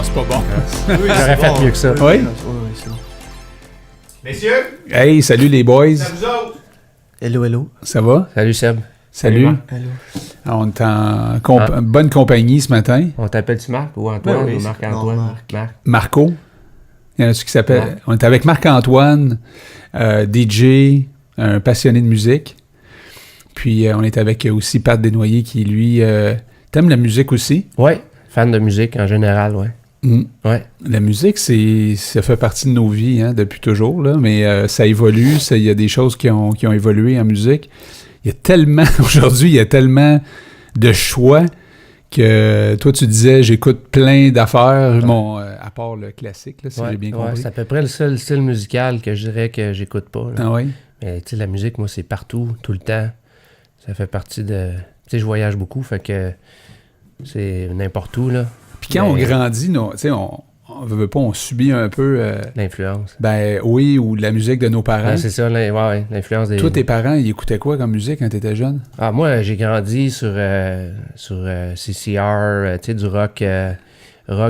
c'est pas bon. Oui, J'aurais fait mieux que ça. Oui? Oui, c'est bon. Messieurs, Hey, salut les boys. c'est à vous autres. Hello, hello. Ça va? Salut Seb. Salut. Marc. Hello. On est en bonne compagnie ce matin. On t'appelle-tu Marc ou Antoine Ben oui, ou c'est- Marc-Antoine? non, Marc. Marco. Il y en a-tu qui s'appelle? Marc. On est avec Marc-Antoine, DJ, un passionné de musique. Puis on est avec aussi Pat Desnoyers qui, lui, t'aimes la musique aussi? Ouais, fan de musique en général, ouais. Ouais. La musique, ça fait partie de nos vies hein, depuis toujours, là, mais ça évolue. Il y a des choses qui ont évolué en musique. Il y a tellement, aujourd'hui, il y a tellement de choix que toi, tu disais, j'écoute plein d'affaires, à part le classique, là, si j'ai bien compris. C'est à peu près le seul style musical que je dirais que j'écoute pas. Là. Ah oui? Mais tu sais, la musique, moi, c'est partout, tout le temps. Ça fait partie de... Tu sais, je voyage beaucoup, fait que c'est n'importe où, là. Puis quand on grandit, tu sais, on veut pas, on subit un peu... L'influence. Ben oui, ou la musique de nos parents. Ouais, c'est ça, l'influence des... Toi, tes parents, ils écoutaient quoi comme musique quand t'étais jeune? Ah, moi, j'ai grandi sur CCR, tu sais, du rock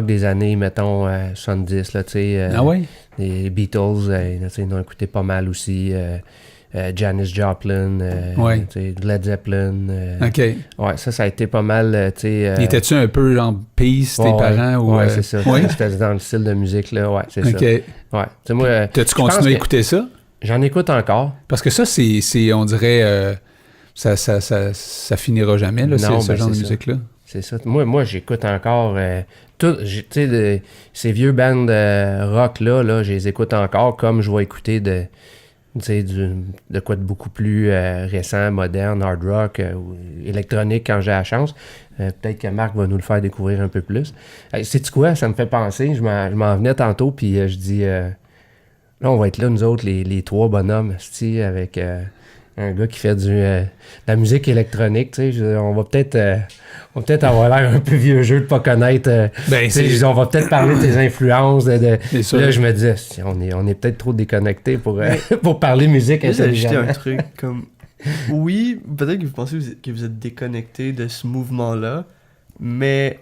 des années, mettons, 70, là, tu sais. Ah oui? Les Beatles, tu sais, ils ont écouté pas mal aussi. Janis Joplin, Ouais. tu sais, Led Zeppelin. OK. Ouais, ça a été pas mal, tu sais... Étais-tu un peu genre Peace, tes parents? Ou, ouais, c'est ça. Oui? C'était dans le style de musique, là, ouais, c'est OK. ça. Ouais, tu sais, moi... T'as-tu je pense continué à que écouter ça? J'en écoute encore. Parce que ça, c'est on dirait... ça finira jamais, là, Non, ce ben, genre de c'est ça. musique-là. C'est ça. Moi j'écoute encore tu sais, ces vieux bands rock-là, je les écoute encore comme je vais écouter de quoi de beaucoup plus récent, moderne, hard rock ou électronique quand j'ai la chance. Peut-être que Marc va nous le faire découvrir un peu plus. Sais-tu quoi? Ça me fait penser. Je m'en venais tantôt, puis je dis... là, on va être là, nous autres, les trois bonhommes, avec... un gars qui fait de la musique électronique, tu sais, on va peut-être avoir l'air un peu vieux jeu de pas connaître. Ben, On va peut-être parler de tes influences. C'est sûr. Là, je me disais, on est peut-être trop déconnectés pour parler musique J'ai ajouté intelligemment. un truc comme... Oui, peut-être que vous pensez que vous êtes déconnecté de ce mouvement-là, mais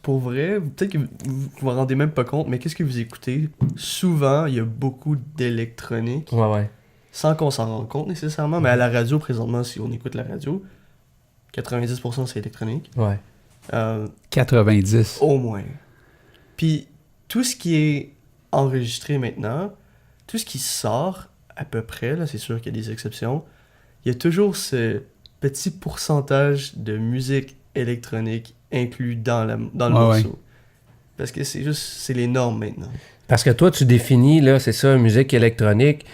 pour vrai, peut-être que vous vous rendez même pas compte, mais qu'est-ce que vous écoutez? Souvent, il y a beaucoup d'électronique, Ouais. sans qu'on s'en rende compte nécessairement, mais à la radio, présentement, si on écoute la radio, 90% c'est électronique. Ouais. 90. Au moins. Puis, tout ce qui est enregistré maintenant, tout ce qui sort, à peu près, là, c'est sûr qu'il y a des exceptions, il y a toujours ce petit pourcentage de musique électronique inclus dans le morceau. Ouais. Parce que c'est les normes maintenant. Parce que toi, tu définis, là, c'est ça, musique électronique.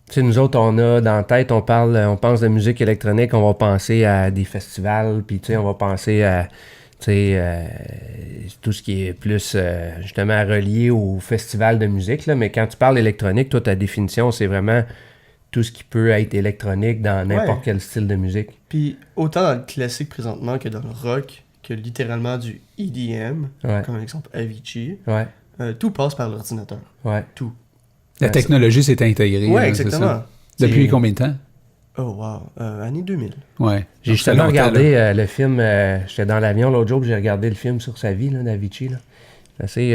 Tu sais, nous autres, on a dans la tête, on pense de musique électronique, on va penser à des festivals, puis tu sais, on va penser à, tu sais, tout ce qui est plus, justement, relié au festival de musique, là. Mais quand tu parles électronique, toi, ta définition, c'est vraiment tout ce qui peut être électronique dans n'importe quel style de musique. Puis, autant dans le classique présentement que dans le rock, que littéralement du EDM, Ouais. comme exemple Avicii, Ouais, tout passe par l'ordinateur. ouais. Tout. La technologie s'est intégrée. Ouais, là, c'est exactement. ça. Depuis combien de temps? Oh, wow. Année 2000. Ouais. J'ai Donc, justement ça fait longtemps, regardé là. le film, j'étais dans l'avion l'autre jour, puis j'ai regardé le film sur sa vie, là, d'Avicii, là. C'est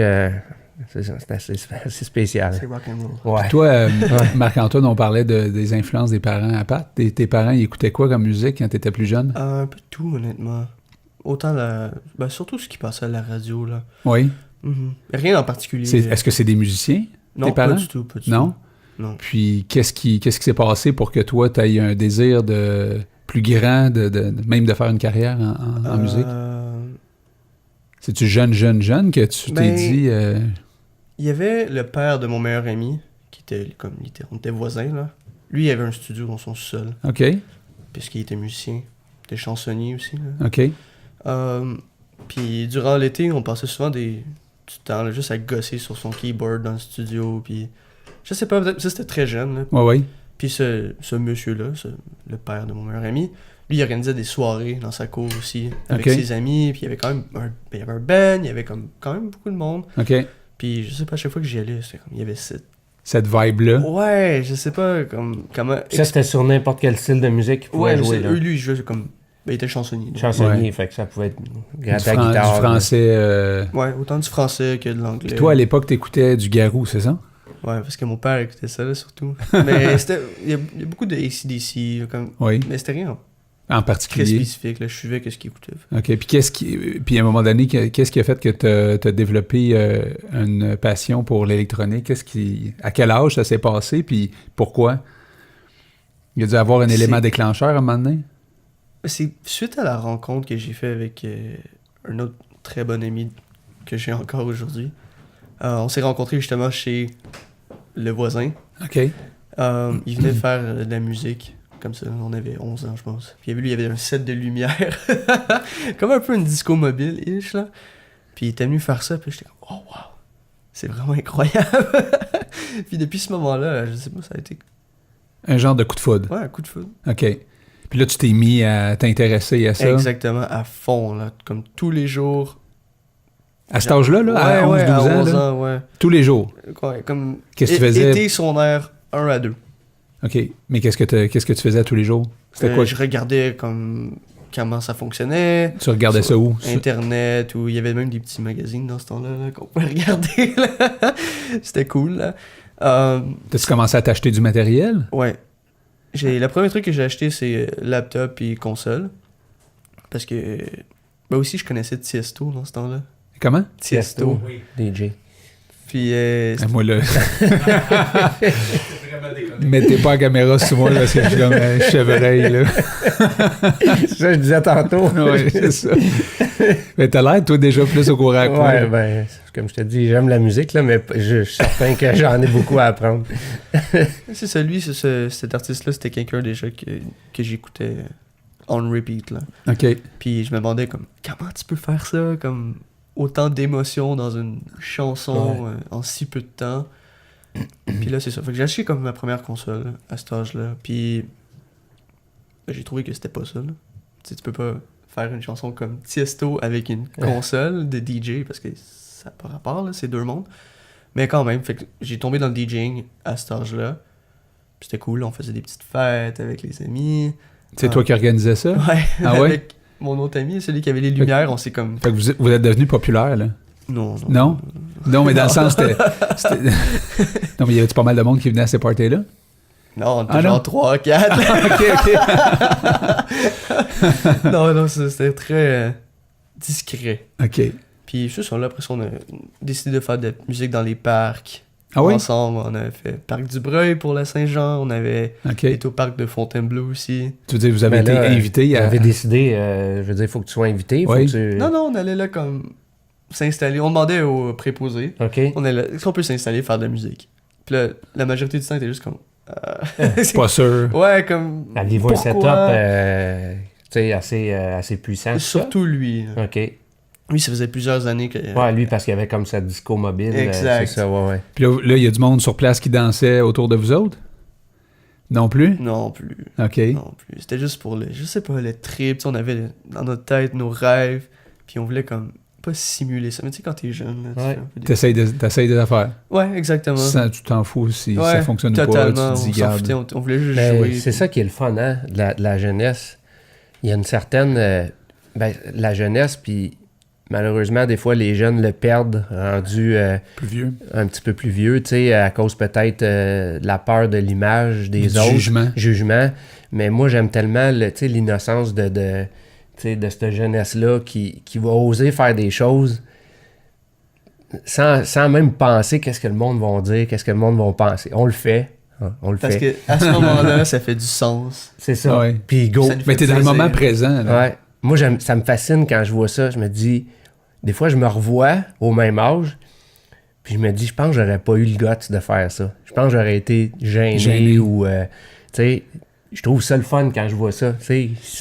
assez spécial. C'est rock'n'roll. Ouais. Toi, Marc-Antoine, on parlait des influences des parents à Pat. Tes parents, ils écoutaient quoi comme musique quand t'étais plus jeune? Un peu de tout, honnêtement. Autant surtout ce qui passait à la radio, là. Oui. Mhm. Rien en particulier. Est-ce que c'est des musiciens? Non, tes pas parents? du tout, pas du Non? tout. Non. Puis, qu'est-ce qui s'est passé pour que toi, tu aies un désir de plus grand, même de faire une carrière en musique? C'est-tu jeune que tu t'es dit... Il y avait le père de mon meilleur ami, qui était comme littéralement, on était voisins, là. Lui, il avait un studio dans son sol, OK, puisqu'il était musicien. Il était chansonnier aussi, là. OK. Puis durant l'été, on passait souvent du temps là, juste à gosser sur son keyboard dans le studio, puis... Je sais pas, peut-être ça c'était très jeune, là. Ouais. Puis ce monsieur-là, le père de mon meilleur ami, lui, il organisait des soirées dans sa cour aussi, avec Ok. ses amis, puis il y avait quand même il y avait un band, il y avait quand même beaucoup de monde. OK. Puis je sais pas, à chaque fois que j'y allais, c'était comme, il y avait Cette vibe-là. Ouais, je sais pas, comment... Ça, c'était sur n'importe quel style de musique qu'il pouvait Ouais, jouer, là. lui, il jouait comme Ben, il était chansonnier. Chansonnier, Ouais. fait que ça pouvait être Du, gratter la guitare. du français. Ouais, autant du français que de l'anglais. Puis toi, à l'époque, t'écoutais du Garou, c'est ça? Ouais, parce que mon père écoutait ça, là, surtout. Mais il y a beaucoup de AC/DC, comme... Oui. Mais c'était rien En très particulier. spécifique, là. Je suivais ce qu'il écoutait. OK. Puis à un moment donné, qu'est-ce qui a fait que tu as développé une passion pour l'électronique? À quel âge ça s'est passé? Puis pourquoi? Il y a dû avoir un élément déclencheur à un moment donné? C'est suite à la rencontre que j'ai fait avec un autre très bon ami que j'ai encore aujourd'hui. On s'est rencontrés justement chez le voisin. OK. Il venait faire de la musique. Comme ça, on avait 11 ans, je pense. Puis lui, il y avait un set de lumière. Comme un peu une disco mobile-ish, là. Puis il était venu faire ça, puis j'étais comme, oh wow, c'est vraiment incroyable. Puis depuis ce moment-là, je sais pas, ça a été... Un genre de coup de foudre. Ouais, un coup de foudre. OK. Puis là, tu t'es mis à t'intéresser à ça. Exactement, à fond, là. Comme tous les jours. À cet âge-là, là, à 11-12 à ans, 11 là, ans, ouais. tous les jours. Ouais, comme Qu'est-ce que tu faisais? Été secondaire 1 à 2. OK. Mais qu'est-ce que tu faisais tous les jours? C'était quoi? Je regardais comme comment ça fonctionnait. Tu regardais ça où? Internet, où il y avait même des petits magazines dans ce temps-là là, qu'on pouvait regarder. Là. C'était cool. Là. T'as-tu commencé à t'acheter du matériel? Ouais. Le premier truc que j'ai acheté, c'est laptop et console. Parce que... Ben aussi, je connaissais Tiesto dans ce temps-là. Comment? Tiesto. Oui. DJ. Puis... Moi, là... Mettez pas la caméra sur moi, là, parce que je suis comme un chevreuil, là. C'est ça que je disais tantôt. Ouais, c'est ça. Mais t'as l'air, toi, déjà plus au courant que moi. Ouais, ben, comme je te dis, j'aime la musique, là, mais je suis certain que j'en ai beaucoup à apprendre. c'est ça, lui, cet artiste-là, c'était quelqu'un déjà que j'écoutais on repeat, là. OK. Puis je me demandais, comme, comment tu peux faire ça, comme, autant d'émotions dans une chanson en si peu de temps. Puis là, c'est ça. Fait que j'ai acheté comme ma première console à cet âge-là. Puis ben, j'ai trouvé que c'était pas ça, là. Tu sais, tu peux pas faire une chanson comme Tiesto avec une console de DJ, parce que ça n'a pas rapport, là, c'est deux mondes. Mais quand même, fait que j'ai tombé dans le DJing à cet âge-là. Puis c'était cool, on faisait des petites fêtes avec les amis. C'est toi qui organisais ça? Ouais, Ah ouais? avec mon autre ami, celui qui avait les lumières, on s'est comme... Fait que vous êtes devenu populaire, là? Non? Non, mais dans le sens, c'était... Non, mais y avait-tu pas mal de monde qui venait à ces parties-là? Non, on était genre 3, 4. OK. non, c'était très discret. OK. Puis juste là, après ça, on a décidé de faire de la musique dans les parcs. Ah oui? Ensemble, on avait fait Parc du Breuil pour la Saint-Jean, on avait OK. été au parc de Fontainebleau aussi. Tu veux dire, vous avez Mais été là, invité à... Vous avez décidé, je veux dire, il faut que tu sois invité. Faut Oui. que tu... Non, on allait là comme s'installer. On demandait aux préposés. OK. On est là, est-ce qu'on peut s'installer, faire de la musique? Puis là, la majorité du temps, était juste comme... Pas sûr. Ouais, comme... Aviez-vous un setup pourquoi? tu sais, assez puissant? Surtout lui. Ça? OK. Lui, ça faisait plusieurs années que... Ouais, lui, parce qu'il y avait comme sa disco mobile. Exact. C'est ça, ouais. Puis là, il y a du monde sur place qui dansait autour de vous autres? Non plus? Non plus. OK. Non plus. C'était juste pour je sais pas, le trip. Tu sais, on avait dans notre tête nos rêves. Puis on voulait comme pas simuler ça. Mais tu sais, quand t'es jeune, là, tu Ouais. fais un peu des... T'essayes des affaires. Ouais, exactement. Tu t'en fous si Ouais, ça fonctionne ou pas. totalement. Tu te dis, On s'en garde. foutait, on voulait juste Mais jouer. c'est ça qui est le fun, hein, de la jeunesse. Il y a une certaine... la jeunesse, puis malheureusement, des fois, les jeunes le perdent, rendu Plus vieux. un petit peu plus vieux, tu sais, à cause peut-être de la peur de l'image des Du autres. jugement. Mais moi, j'aime tellement l'innocence de cette jeunesse-là qui va oser faire des choses sans même penser qu'est-ce que le monde va dire, qu'est-ce que le monde va penser. On le fait. Hein, on le Parce fait. que à ce moment-là, ça fait du sens. C'est ça. Ouais. Puis go. Ça nous Mais t'es dans le plaisir. moment présent. Là. Ouais. Moi, ça me fascine quand je vois ça. Je me dis, des fois, je me revois au même âge, puis je me dis, je pense que j'aurais pas eu le guts de faire ça. Je pense que j'aurais été gêné. Ou, tu sais, je trouve ça le fun quand je vois ça.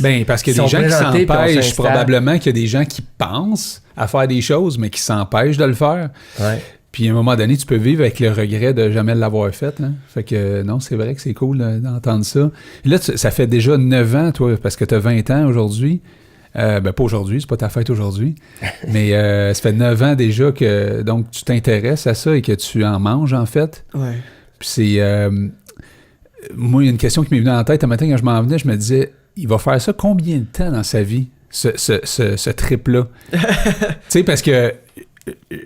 Ben, parce qu'il y a des gens qui s'empêchent, probablement qu'il y a des gens qui pensent à faire des choses, mais qui s'empêchent de le faire. Ouais. Puis à un moment donné, tu peux vivre avec le regret de jamais l'avoir fait. Hein? Fait que non, c'est vrai que c'est cool d'entendre ça. Et là, ça fait déjà 9 ans, toi, parce que tu as 20 ans aujourd'hui. Ben pas aujourd'hui, c'est pas ta fête aujourd'hui. Mais ça fait 9 ans déjà que donc tu t'intéresses à ça et que tu en manges, en fait. Ouais. Puis c'est... moi, il y a une question qui m'est venue en tête un matin quand je m'en venais. Je me disais, il va faire ça combien de temps dans sa vie, ce trip-là? Tu sais, parce que,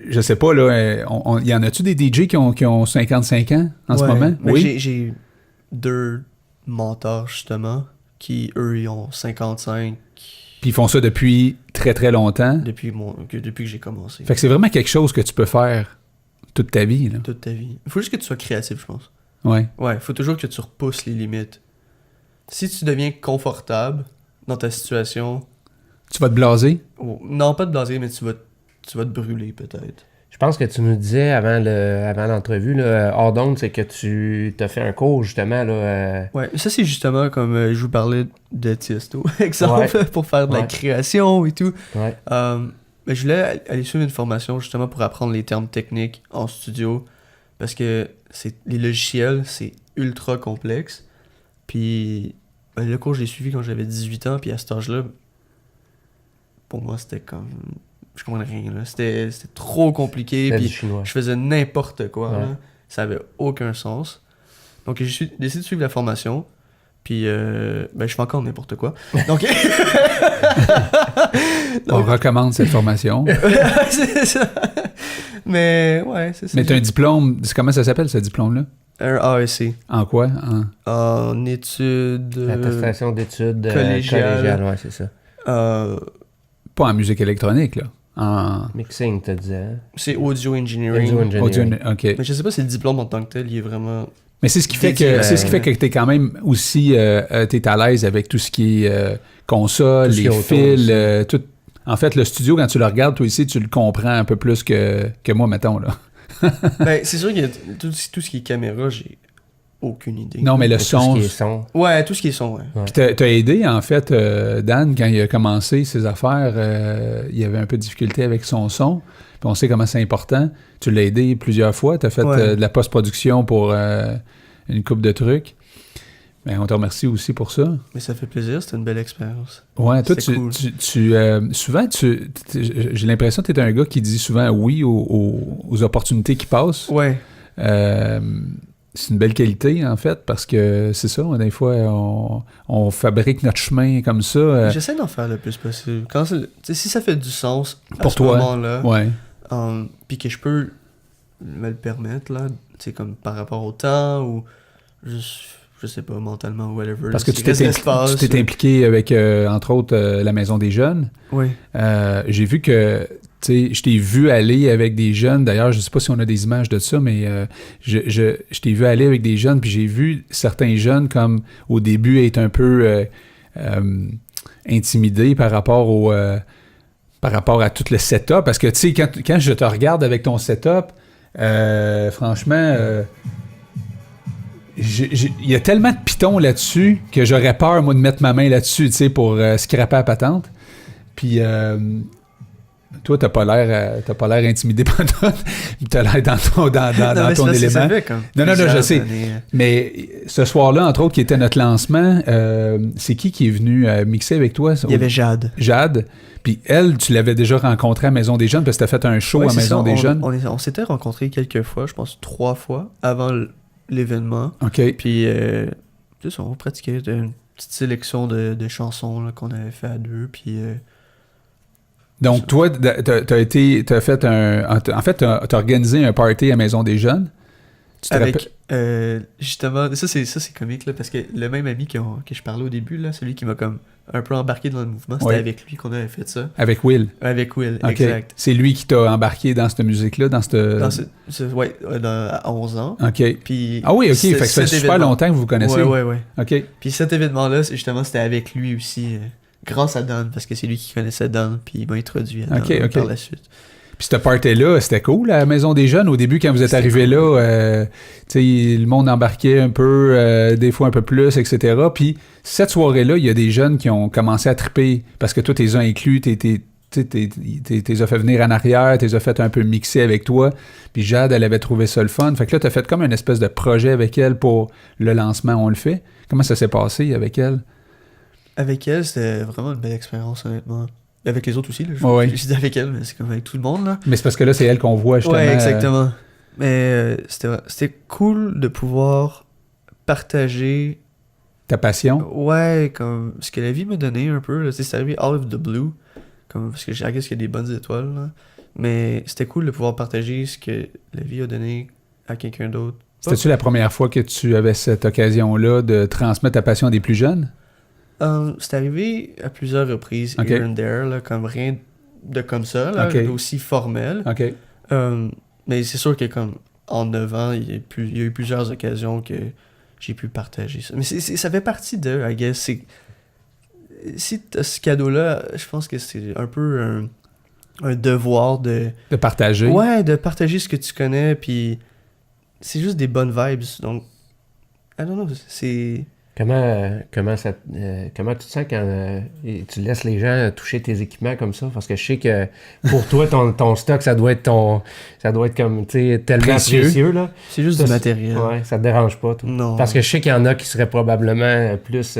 je sais pas, là, y en a-tu des DJ qui ont 55 ans en ce moment? Mais Oui. j'ai 2 mentors, justement, qui, eux, ils ont 55 Puis ils font ça depuis très, très longtemps. depuis que j'ai commencé. Fait que c'est vraiment quelque chose que tu peux faire toute ta vie, là. Toute ta vie. Il faut juste que tu sois créatif, je pense. Ouais. Ouais, il faut toujours que tu repousses les limites. Si tu deviens confortable dans ta situation, Tu vas te blaser? non pas te blaser, mais tu vas te brûler peut-être. Je pense que tu nous disais avant l'entrevue, là, hors d'onde, c'est que tu t'as fait un cours, justement, là. Ouais, ça c'est justement comme je vous parlais de Tiesto, exemple, pour faire de la Ouais. création et tout. Ouais. Mais je voulais aller suivre une formation justement pour apprendre les termes techniques en studio parce que les logiciels, c'est ultra complexe. Puis le cours, je l'ai suivi quand j'avais 18 ans, puis à cet âge-là, pour moi, c'était comme... Je comprenais rien, là. C'était trop compliqué, C'était du puis chinois. je faisais n'importe quoi, Ouais. là. Ça avait aucun sens. Donc j'ai décidé de suivre la formation, puis je fais encore n'importe quoi. Donc... On recommande cette formation. c'est ça. Mais ouais, c'est ça. Mais t'as un diplôme, comment ça s'appelle ce diplôme-là? Un AEC. En quoi? En études... Attestation d'études collégiales. ouais, c'est ça. Pas en musique électronique, là. En Mixing, tu disais. Hein? c'est audio engineering. Audio engineering. OK. Mais je sais pas si le diplôme en tant que tel, il est vraiment... Mais c'est ce qui fait Dédié, que c'est ce qui fait que t'es quand même aussi t'es à l'aise avec tout ce qui est console, Tout ce qui les est autour fils, aussi. tout. En fait, le studio, quand tu le regardes, toi ici, tu le comprends un peu plus que moi, mettons, là. Ben, c'est sûr que tout ce qui est caméra, j'ai aucune idée. Non, mais le Tout son. ce qui est son. Ouais, tout ce qui est son, ouais. Puis t'as aidé, en fait, Dan, quand il a commencé ses affaires, il y avait un peu de difficulté avec son son. Puis on sait comment c'est important. Tu l'as aidé plusieurs fois. T'as fait Ouais. de la post-production pour une couple de trucs. Mais on te remercie aussi pour ça. Mais ça fait plaisir, c'était une belle expérience. Ouais, toi, C'est cool. souvent, j'ai l'impression que tu es un gars qui dit souvent oui aux opportunités qui passent. Ouais. C'est une belle qualité, en fait, parce que c'est ça, des fois, on fabrique notre chemin comme ça. J'essaie d'en faire le plus possible. Quand tu sais, si ça fait du sens à Pour ce toi. moment-là, Ouais. puis que je peux me le permettre, là, tu sais, comme par rapport au temps, ou je sais pas, mentalement, ou whatever. Parce que s'il tu reste l'espace, t'es impliqué avec, entre autres, la Maison des Jeunes. Oui. J'ai vu que, tu sais, je t'ai vu aller avec des jeunes. D'ailleurs, je sais pas si on a des images de ça, mais je t'ai vu aller avec des jeunes, puis j'ai vu certains jeunes, comme au début, être un peu intimidés par rapport à tout le setup. Parce que, tu sais, quand je te regarde avec ton setup, franchement... il y a tellement de pitons là-dessus que j'aurais peur, moi, de mettre ma main là-dessus, tu sais, pour scraper la patente. Puis, toi, t'as pas l'air intimidé par toi. T'as l'air dans ton mais ton c'est élément. ça fait comme Non, je plusieurs sais. années. Mais ce soir-là, entre autres, qui était notre lancement, c'est qui est venu mixer avec toi? Il y avait Jade. Jade. Puis elle, tu l'avais déjà rencontrée à Maison des Jeunes parce que t'as fait un show Ouais, à c'est Maison ça, des Jeunes. On s'était rencontrés quelques fois, je pense 3 fois, avant l'événement. OK. Puis, c'est ça, on pratiquait une petite sélection de chansons là, qu'on avait fait à deux. Puis, Donc, toi, t'as fait t'as organisé un party à Maison des Jeunes. Tu te rappelles- avec, justement, ça c'est comique, là, parce que le même ami que je parlais au début, là, celui qui m'a comme un peu embarqué dans le mouvement, c'était Oui. avec lui qu'on avait fait ça. Avec Will. Avec Will, OK. exact. C'est lui qui t'a embarqué dans cette musique-là, dans cette... Ouais, à 11 ans. OK. Puis, Ah oui, OK. Fait que ça fait cet super événement- longtemps que vous vous connaissez. Ouais. OK. Puis cet événement-là, justement, c'était avec lui aussi, grâce à Dan, parce que c'est lui qui connaissait Dan, puis il m'a introduit à Dan Ok. par la suite. Puis cette party-là, c'était cool, à la Maison des Jeunes. Au début, quand vous êtes C'était arrivé cool. là, tu sais, le monde embarquait un peu, des fois un peu plus, etc. Puis cette soirée-là, il y a des jeunes qui ont commencé à triper, parce que toi, t'es inclus, t'es as fait venir en arrière, t'es as fait un peu mixer avec toi. Puis Jade, elle avait trouvé ça le fun. Fait que là, t'as fait comme une espèce de projet avec elle pour le lancement, on le fait. Comment ça s'est passé avec elle? Avec elle, c'était vraiment une belle expérience, honnêtement. Avec les autres aussi, là. Ouais. Je dis avec elle, mais c'est comme avec tout le monde, là. Mais c'est parce que là, c'est elle qu'on voit, justement. Ouais, exactement. Mais c'était cool de pouvoir partager ta passion? Ouais, comme ce que la vie m'a donné un peu, là, tu sais, c'est arrivé out of the blue, comme, parce que j'ai regardé qu'il y a des bonnes étoiles, là. Mais c'était cool de pouvoir partager ce que la vie a donné à quelqu'un d'autre. C'était-tu la première fois que tu avais cette occasion-là de transmettre ta passion à des plus jeunes? C'est arrivé à plusieurs reprises, Ok. here and there, là, comme rien de comme ça, là, Ok. aussi formel. OK. Mais c'est sûr que comme en 9 ans, il y a eu plusieurs occasions que j'ai pu partager ça. Mais ça fait partie de, I guess. Si t'as ce cadeau-là, je pense que c'est un peu un devoir de... De partager. Ouais, de partager ce que tu connais, puis c'est juste des bonnes vibes. Donc, I don't know, c'est... Comment tu te sens quand tu laisses les gens toucher tes équipements comme ça? Parce que je sais que pour toi, ton stock, ça doit être comme, tu sais, tellement précieux, là. C'est juste Ça, du matériel. Ouais, ça te dérange pas, toi. Non. Parce que je sais qu'il y en a qui seraient probablement plus...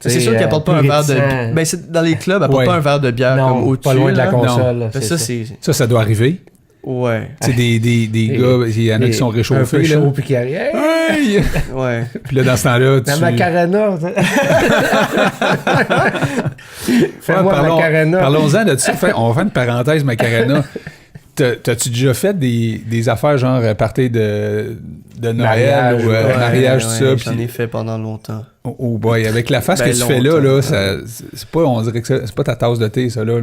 C'est sûr qu'ils apportent pas un verre de... Ben, dans les clubs, apportent Ouais. pas un verre de bière comme Non, au-dessus. pas loin de la là. console. Non. là, Ben, ça, c'est... Ça doit arriver. Ouais. Tu sais, des gars, il y en a qui sont Un peu réchauffés, là. chaud puis qui arrivent. Hey! Hey! Ouais. Puis là, dans ce temps-là, tu... La Macarena. Fais-moi Ouais, la Macarena. Parlons-en de ça. On va faire une parenthèse Macarena. T'as-tu déjà fait des affaires genre party de Noël Mariage, ou ouais, mariage, tout ça? J'en Puis, ai fait pendant longtemps. oh boy, avec la face Ben, que tu fais là, longtemps. c'est pas, on dirait que c'est pas ta tasse de thé, ça, là.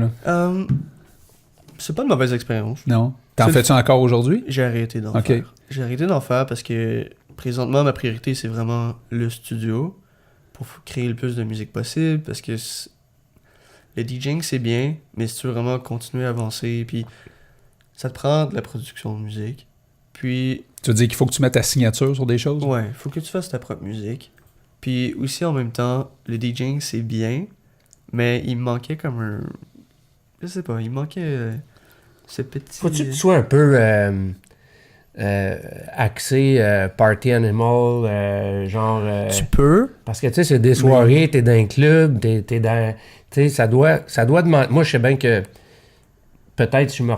C'est pas une mauvaise expérience. Non. T'en C'est- fais-tu encore aujourd'hui? J'ai arrêté d'en Ok. faire. J'ai arrêté d'en faire parce que présentement, ma priorité, c'est vraiment le studio pour créer le plus de musique possible. Parce que le DJing, c'est bien, mais si tu veux vraiment continuer à avancer, puis ça te prend de la production de musique. Puis, Tu veux dire qu'il faut que tu mettes ta signature sur des choses? ouais, faut que tu fasses ta propre musique. Puis aussi, en même temps, le DJing, c'est bien, mais il me manquait comme un... Je sais pas, il me manquait ce petit... Faut-tu que tu sois un peu axé party animal, genre... Tu peux, parce que, tu sais, c'est des soirées, t'es dans un club, t'es dans... Tu sais, ça doit demander... Moi, je sais bien que peut-être je me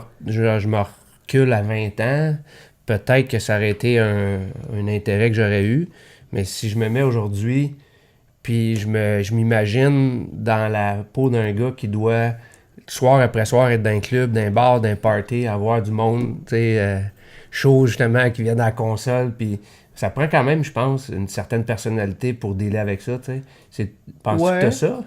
recule à 20 ans, peut-être que ça aurait été un intérêt que j'aurais eu, mais si je me mets aujourd'hui, puis je m'imagine dans la peau d'un gars qui doit, soir après soir, être dans un club, dans un bar, dans un party, avoir du monde, tu sais, chaud, justement, qui vient dans la console, puis ça prend quand même, je pense, une certaine personnalité pour dealer avec ça, tu sais. Penses-tu Ouais. que t'as ça?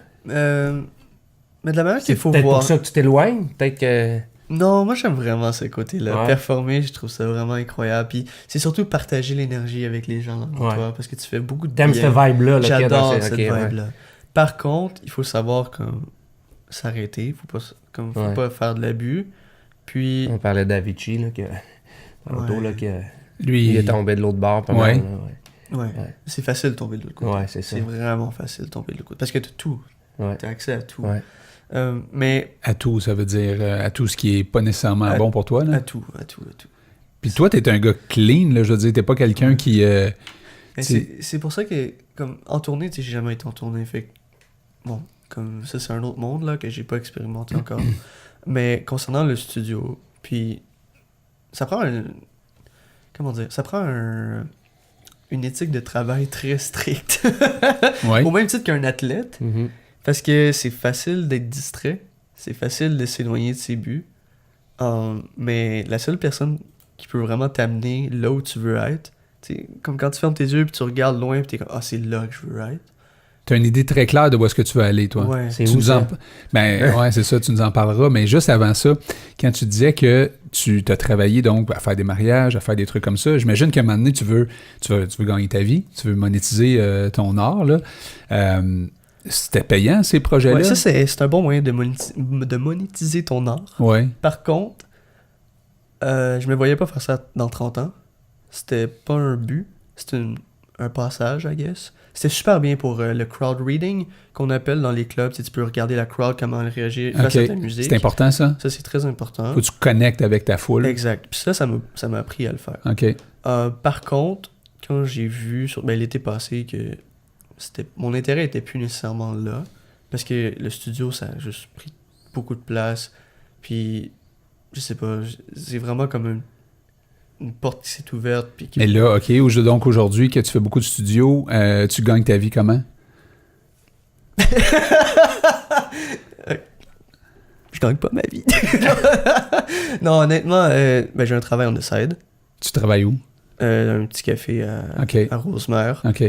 mais de la manière C'est qu'il faut peut-être voir... pour ça que tu t'éloignes, peut-être que... Non, moi j'aime vraiment ce côté-là. Ouais. Performer, je trouve ça vraiment incroyable. Puis c'est surtout partager l'énergie avec les gens dans Ouais. toi, parce que tu fais beaucoup de T'aimes bien. cette vibe-là, là, qu'il y a dans J'adore ces- cette ok, ouais. vibe-là. Par contre, il faut savoir comme s'arrêter, faut Ouais. pas faire de l'abus. Puis On parlait d'Avicii, là, tantôt, Ouais. là, que... Lui, Il est tombé de l'autre bord, pas Ouais. mal, là, ouais, Ouais. c'est facile de tomber de l'autre côté. Ouais, c'est ça. C'est vraiment facile de tomber de l'autre côté parce que t'as tout, Ouais. t'as accès à tout. Ouais. Mais à tout, ça veut dire à tout ce qui est pas nécessairement bon pour toi, là. à tout. Puis toi, t'es un gars clean, là, je veux dire, t'es pas quelqu'un qui... Mais C'est- c'est pour ça que, comme, en tournée, tu sais, j'ai jamais été en tournée, fait que, bon, comme, ça, c'est un autre monde, là, que j'ai pas expérimenté encore. Mais concernant le studio, puis, ça prend une éthique de travail très stricte. Ouais. Au même titre qu'un athlète, Mhm. parce que c'est facile d'être distrait, c'est facile de s'éloigner de ses buts, mais la seule personne qui peut vraiment t'amener là où tu veux être, tu sais, comme quand tu fermes tes yeux puis tu regardes loin puis t'es comme « Ah, c'est là que je veux être. T'as une idée très claire de où est-ce que tu veux aller, » toi. Ouais. C'est Tu où, nous ça? en... Ben, ouais, c'est ça, tu nous en parleras. Mais juste avant ça, quand tu disais que tu t'as travaillé donc à faire des mariages, à faire des trucs comme ça, j'imagine qu'à un moment donné, tu veux gagner ta vie, tu veux monétiser ton art, là. C'était payant, ces projets-là? Ouais, ça, c'est un bon moyen de monétiser ton art. Ouais. Par contre, je me voyais pas faire ça dans 30 ans. C'était pas un but, c'était un passage, I guess. C'était super bien pour le crowd reading qu'on appelle dans les clubs. Tu sais, tu peux regarder la crowd, comment elle réagit face à ta OK. musique. C'est important, ça? Ça, c'est très important. Faut que tu connectes avec ta foule. Exact. Puis ça m'a appris à le faire. OK. Par contre, quand j'ai vu l'été passé que mon intérêt était plus nécessairement là, parce que le studio, ça a juste pris beaucoup de place. Puis, je sais pas, c'est vraiment comme une porte qui s'est ouverte. Puis Mais là, OK, donc aujourd'hui, que tu fais beaucoup de studios, tu gagnes ta vie comment? Je gagne pas ma vie. Non, honnêtement, j'ai un travail on the side. Tu travailles où? Un petit café à Rosemère. OK.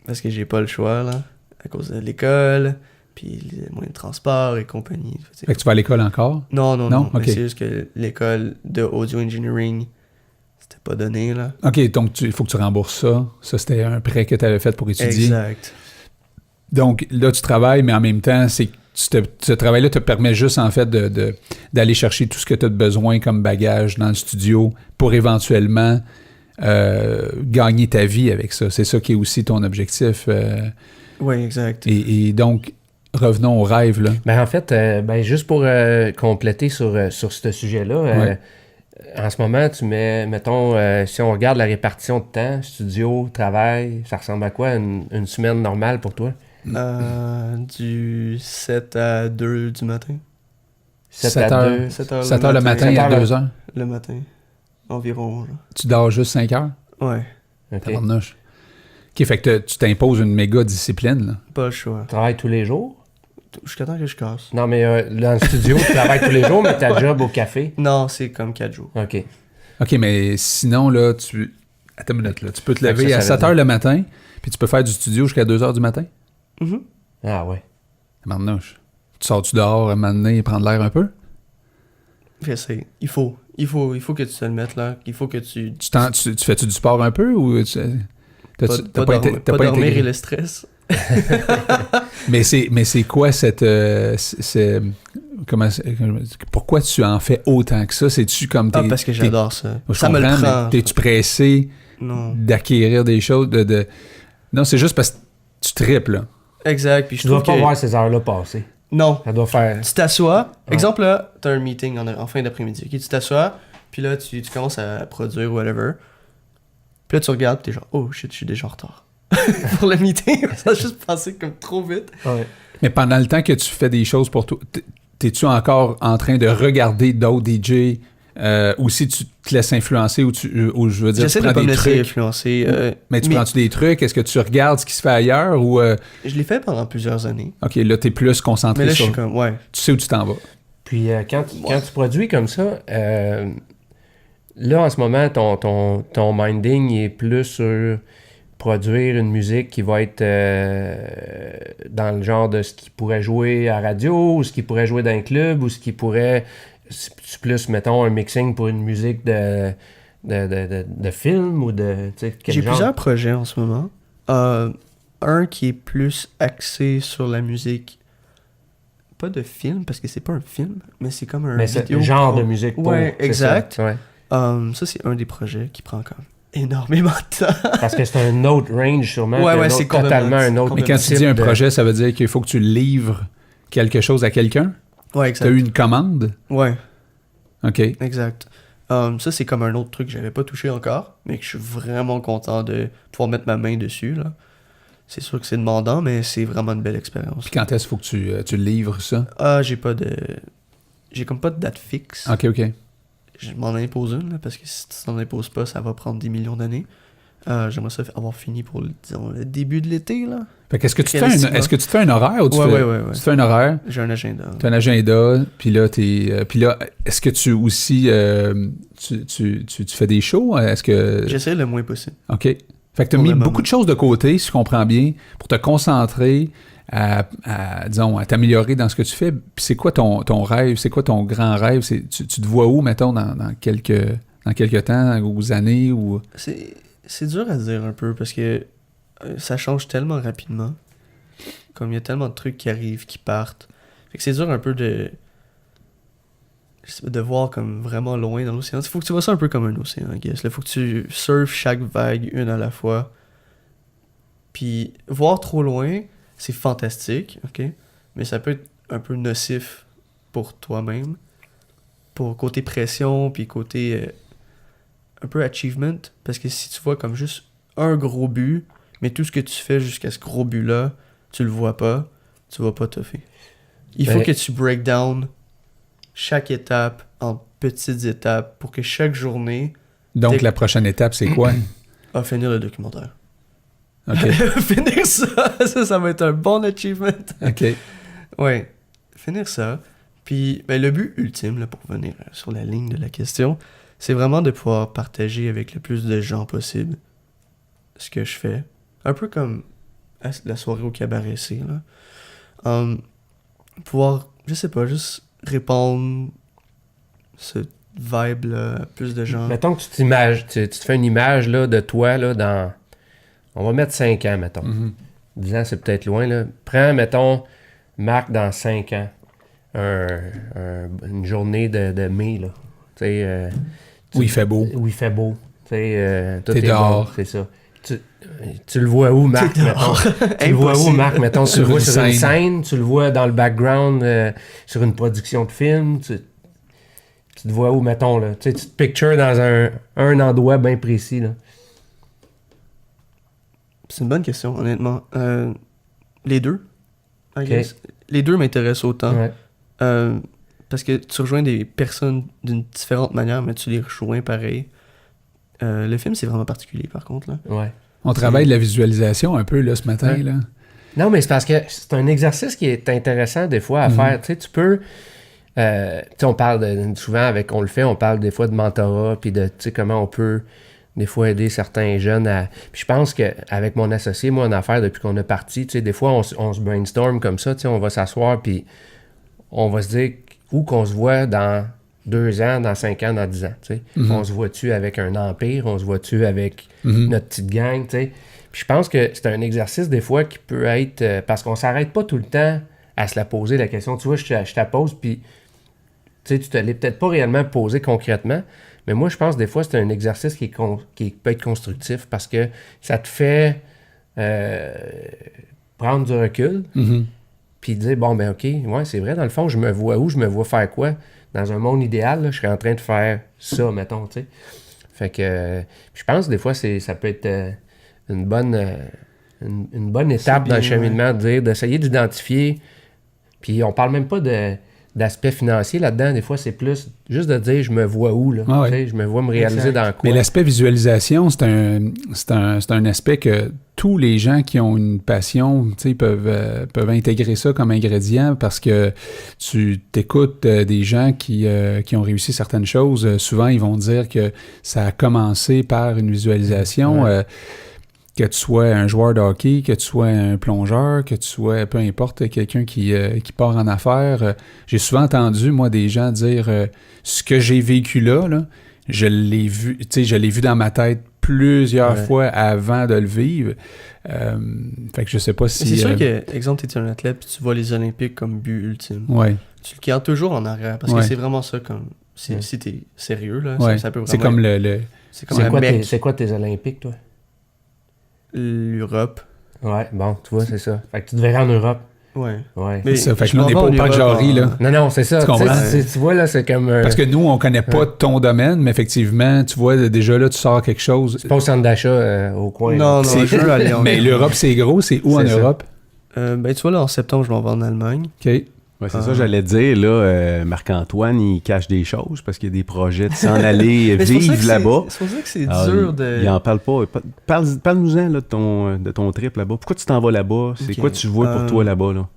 Parce que j'ai pas le choix, là, à cause de l'école, puis les moyens de transport et compagnie. Fait que tu vas à l'école encore? Non. OK. Mais c'est juste que l'école de audio engineering, c'était pas donné, là. OK, donc il faut que tu rembourses ça. Ça, c'était un prêt que tu avais fait pour étudier. Exact. Donc là, tu travailles, mais en même temps, ce travail-là te permet juste, en fait, d'aller chercher tout ce que tu as besoin comme bagage dans le studio pour éventuellement gagner ta vie avec ça. C'est ça qui est aussi ton objectif. Oui, exact. Et donc, revenons au rêve, là. Ben, en fait, juste pour compléter sur ce sujet-là, en ce moment, tu mets, mettons, si on regarde la répartition de temps, studio, travail, ça ressemble à quoi une semaine normale pour toi? Du 7 à 2 du matin. 7 heures le matin et à 2 heures. Le matin. Environ. Là. Tu dors juste 5 heures? Ouais. OK. Tabarnouche. OK, fait que tu t'imposes une méga discipline, là. Pas le choix. Tu travailles tous les jours? Jusqu'à temps que je casse. Non, mais dans le studio, tu travailles tous les jours, mais ta job au café? Non, c'est comme 4 jours. OK. OK, mais sinon, là, Attends une minute, là. Tu peux te lever à 7 heures le matin, puis tu peux faire du studio jusqu'à 2 heures du matin? Mm-hmm. Ah ouais. Tabarnouche. Tu sors-tu dehors un moment donné et prendre l'air un peu? J'essaie. Il faut que tu te le mettes, là. Il faut que tu... Tu fais-tu du sport un peu ou Pas dormir et le stress. Mais c'est quoi cette... pourquoi tu en fais autant que ça? C'est-tu comme... parce que j'adore ça. Je Ça me le comprends, prend. mais t'es-tu pressé d'acquérir des choses? Non, c'est juste parce que tu triples, là. Exact. Puis Tu dois pas voir ces heures-là passer. Non. Ça doit faire... Tu t'assois. Ouais. Exemple, là, t'as un meeting en fin d'après-midi. Okay? Tu t'assois, puis là, tu commences à produire, whatever. Puis là, tu regardes, puis t'es genre, oh shit, je suis déjà en retard. Pour le meeting. Ça a juste passé comme trop vite. Ouais. Mais pendant le temps que tu fais des choses pour toi, t'es-tu encore en train de regarder d'autres DJ ou si tu te laisses influencer ou je veux dire, j'essaie tu de prends pas me des laisser trucs? influencer. Mais prends-tu des trucs? Est-ce que tu regardes ce qui se fait ailleurs ou... Je l'ai fait pendant plusieurs années. OK, là, t'es plus concentré Mais là, je sur... suis comme, ouais. Tu sais où tu t'en vas. Puis quand tu produis comme ça, là, en ce moment, ton minding est plus sur produire une musique qui va être dans le genre de ce qui pourrait jouer à radio, ou ce qui pourrait jouer dans un club, ou ce qui pourrait... C'est plus, mettons, un mixing pour une musique de film ou de... J'ai plusieurs projets en ce moment. Un qui est plus axé sur la musique, pas de film, parce que c'est pas un film, mais c'est comme un mais c'est vidéo le genre de musique pour... Ouais, c'est exact. Ça, ouais. Ça, c'est un des projets qui prend comme énormément de temps. Parce que c'est un autre range, sûrement. Ouais, c'est totalement un autre Mais quand tu dis un type de- projet, ça veut dire qu'il faut que tu livres quelque chose à quelqu'un? Ouais, Tu as eu une commande? Ouais, OK. exact. Ça, c'est comme un autre truc que j'avais pas touché encore, mais que je suis vraiment content de pouvoir mettre ma main dessus, là. C'est sûr que c'est demandant, mais c'est vraiment une belle expérience. Puis quand est-ce qu'il faut que tu livres ça? J'ai comme pas de date fixe. OK. Je m'en impose une, là, parce que si tu t'en imposes pas, ça va prendre des millions d'années. J'aimerais ça avoir fini pour, disons, le début de l'été, là. Fait qu'est-ce que tu te fais un horaire ou tu Ouais. tu te fais un horaire? J'ai un agenda. Tu as un agenda, puis là, est-ce que tu aussi, tu fais des shows? Est-ce que... J'essaie le moins possible. OK. Fait que tu as Pour mis le beaucoup moment. de choses de côté, si je comprends bien, pour te concentrer à t'améliorer dans ce que tu fais. Puis c'est quoi ton rêve? C'est quoi ton grand rêve? Tu te vois où, mettons, dans quelques temps, ou années? Ou... C'est dur à dire un peu, parce que ça change tellement rapidement. Comme il y a tellement de trucs qui arrivent, qui partent. Fait que c'est dur un peu de voir comme vraiment loin dans l'océan. Il faut que tu vois ça un peu comme un océan, I guess. Il faut que tu surfes chaque vague une à la fois. Puis voir trop loin, c'est fantastique, ok? Mais ça peut être un peu nocif pour toi-même. Pour côté pression, puis côté un peu achievement. Parce que si tu vois comme juste un gros but, mais tout ce que tu fais jusqu'à ce gros but-là, tu le vois pas, tu vas pas toffer. Il faut que tu break down chaque étape en petites étapes pour que chaque journée Donc, la prochaine étape, c'est quoi? finir le documentaire. OK. Finir ça va être un bon achievement. OK. Ouais, finir ça. Puis ben, le but ultime, là, pour venir sur la ligne de la question, c'est vraiment de pouvoir partager avec le plus de gens possible ce que je fais. Un peu comme la soirée au cabaret C, là. Pouvoir, je sais pas, juste répondre ce vibe-là à plus de gens. Mettons que tu te fais une image là, de toi là, dans... On va mettre 5 ans, mettons. 10 ans, c'est peut-être loin. Là. Prends, mettons, Marc dans 5 ans. Une journée de mai, là. Où il fait beau. Où il fait beau. Tout T'es est dehors. Bon, c'est ça. Tu le vois où, Marc, mettons? Tu le vois où, Marc, mettons? Tu le vois sur une scène, tu le vois dans le background, sur une production de film, tu te vois où, mettons, là? Tu te pictures dans un endroit bien précis, là. C'est une bonne question, honnêtement. Les deux, I guess. Les deux m'intéressent autant. Ouais. Parce que tu rejoins des personnes d'une différente manière, mais tu les rejoins pareil. Le film, c'est vraiment particulier, par contre, là. Ouais. On travaille de la visualisation un peu, là, ce matin, Ouais. là. Non, mais c'est parce que c'est un exercice qui est intéressant, des fois, à faire. Tu sais, tu peux... tu sais, on parle souvent, on parle des fois de mentorat, puis de, tu sais, comment on peut, des fois, aider certains jeunes à... Puis je pense qu'avec mon associé, moi, en affaires, depuis qu'on est parti, tu sais, des fois, on se brainstorm comme ça, tu sais, on va s'asseoir, puis on va se dire où qu'on se voit dans 2 ans, dans 5 ans, dans 10 ans, tu sais. On se voit-tu avec un empire, on se voit-tu avec notre petite gang, tu sais. Puis je pense que c'est un exercice, des fois, qui peut être... parce qu'on s'arrête pas tout le temps à se la poser, la question. Tu vois, je te la pose, puis tu sais, tu te l'es peut-être pas réellement posé concrètement, mais moi, je pense des fois, c'est un exercice qui peut être constructif parce que ça te fait prendre du recul, puis dire, bon, ben OK, ouais, c'est vrai, dans le fond, je me vois où, je me vois faire quoi. Dans un monde idéal, là, je serais en train de faire ça, mettons, tu sais. Fait que je pense que des fois, ça peut être une bonne étape bien, dans le cheminement, d'essayer d'identifier. Puis on parle même pas d'aspect financier là-dedans. Des fois, c'est plus juste de dire je me vois où, là. Ah ouais. Tu sais, je me vois me réaliser dans quoi. Mais l'aspect visualisation, c'est un aspect que tous les gens qui ont une passion, tu sais, peuvent intégrer ça comme ingrédient parce que tu t'écoutes des gens qui ont réussi certaines choses. Souvent, ils vont dire que ça a commencé par une visualisation. Ouais. Que tu sois un joueur de hockey, que tu sois un plongeur, que tu sois, peu importe, quelqu'un qui part en affaires. J'ai souvent entendu, moi, des gens dire ce que j'ai vécu là, je l'ai vu, tu sais, je l'ai vu dans ma tête plusieurs fois avant de le vivre. Fait que je sais pas si... C'est sûr que, exemple, t'es un athlète puis tu vois les Olympiques comme but ultime. Ouais. Tu le gardes toujours en arrière parce que c'est vraiment ça comme... Si t'es sérieux, là, ça peut vraiment... C'est comme le... C'est comme un mec. C'est quoi tes Olympiques, toi? L'Europe. Ouais, bon, tu vois, c'est ça. Fait que tu te verrais en Europe. Ouais. Ouais. Mais ça, fait que je là, on m'en n'est vais pas en au parc Europe Jarry, là. Non, c'est ça. Tu comprends? Tu vois, là, c'est comme... Parce que nous, on connaît pas ton domaine, mais effectivement, tu vois, déjà là, tu sors quelque chose. c'est pas au centre d'achat au coin. Non, là. non, je veux aller en Mais l'Europe, c'est gros. C'est où en C'est ça. Europe? Ben, tu vois, là, en septembre, je m'en vais en Allemagne. OK. Ouais, c'est ça, j'allais dire, là, Marc-Antoine, il cache des choses parce qu'il y a des projets de s'en aller Mais c'est pour ça vivre que là-bas. C'est pour ça que c'est Ah, dur de... Il en parle pas. Parle-nous-en là, de ton trip là-bas. Pourquoi tu t'en vas là-bas? C'est Ok. quoi tu vois pour toi là-bas? Là?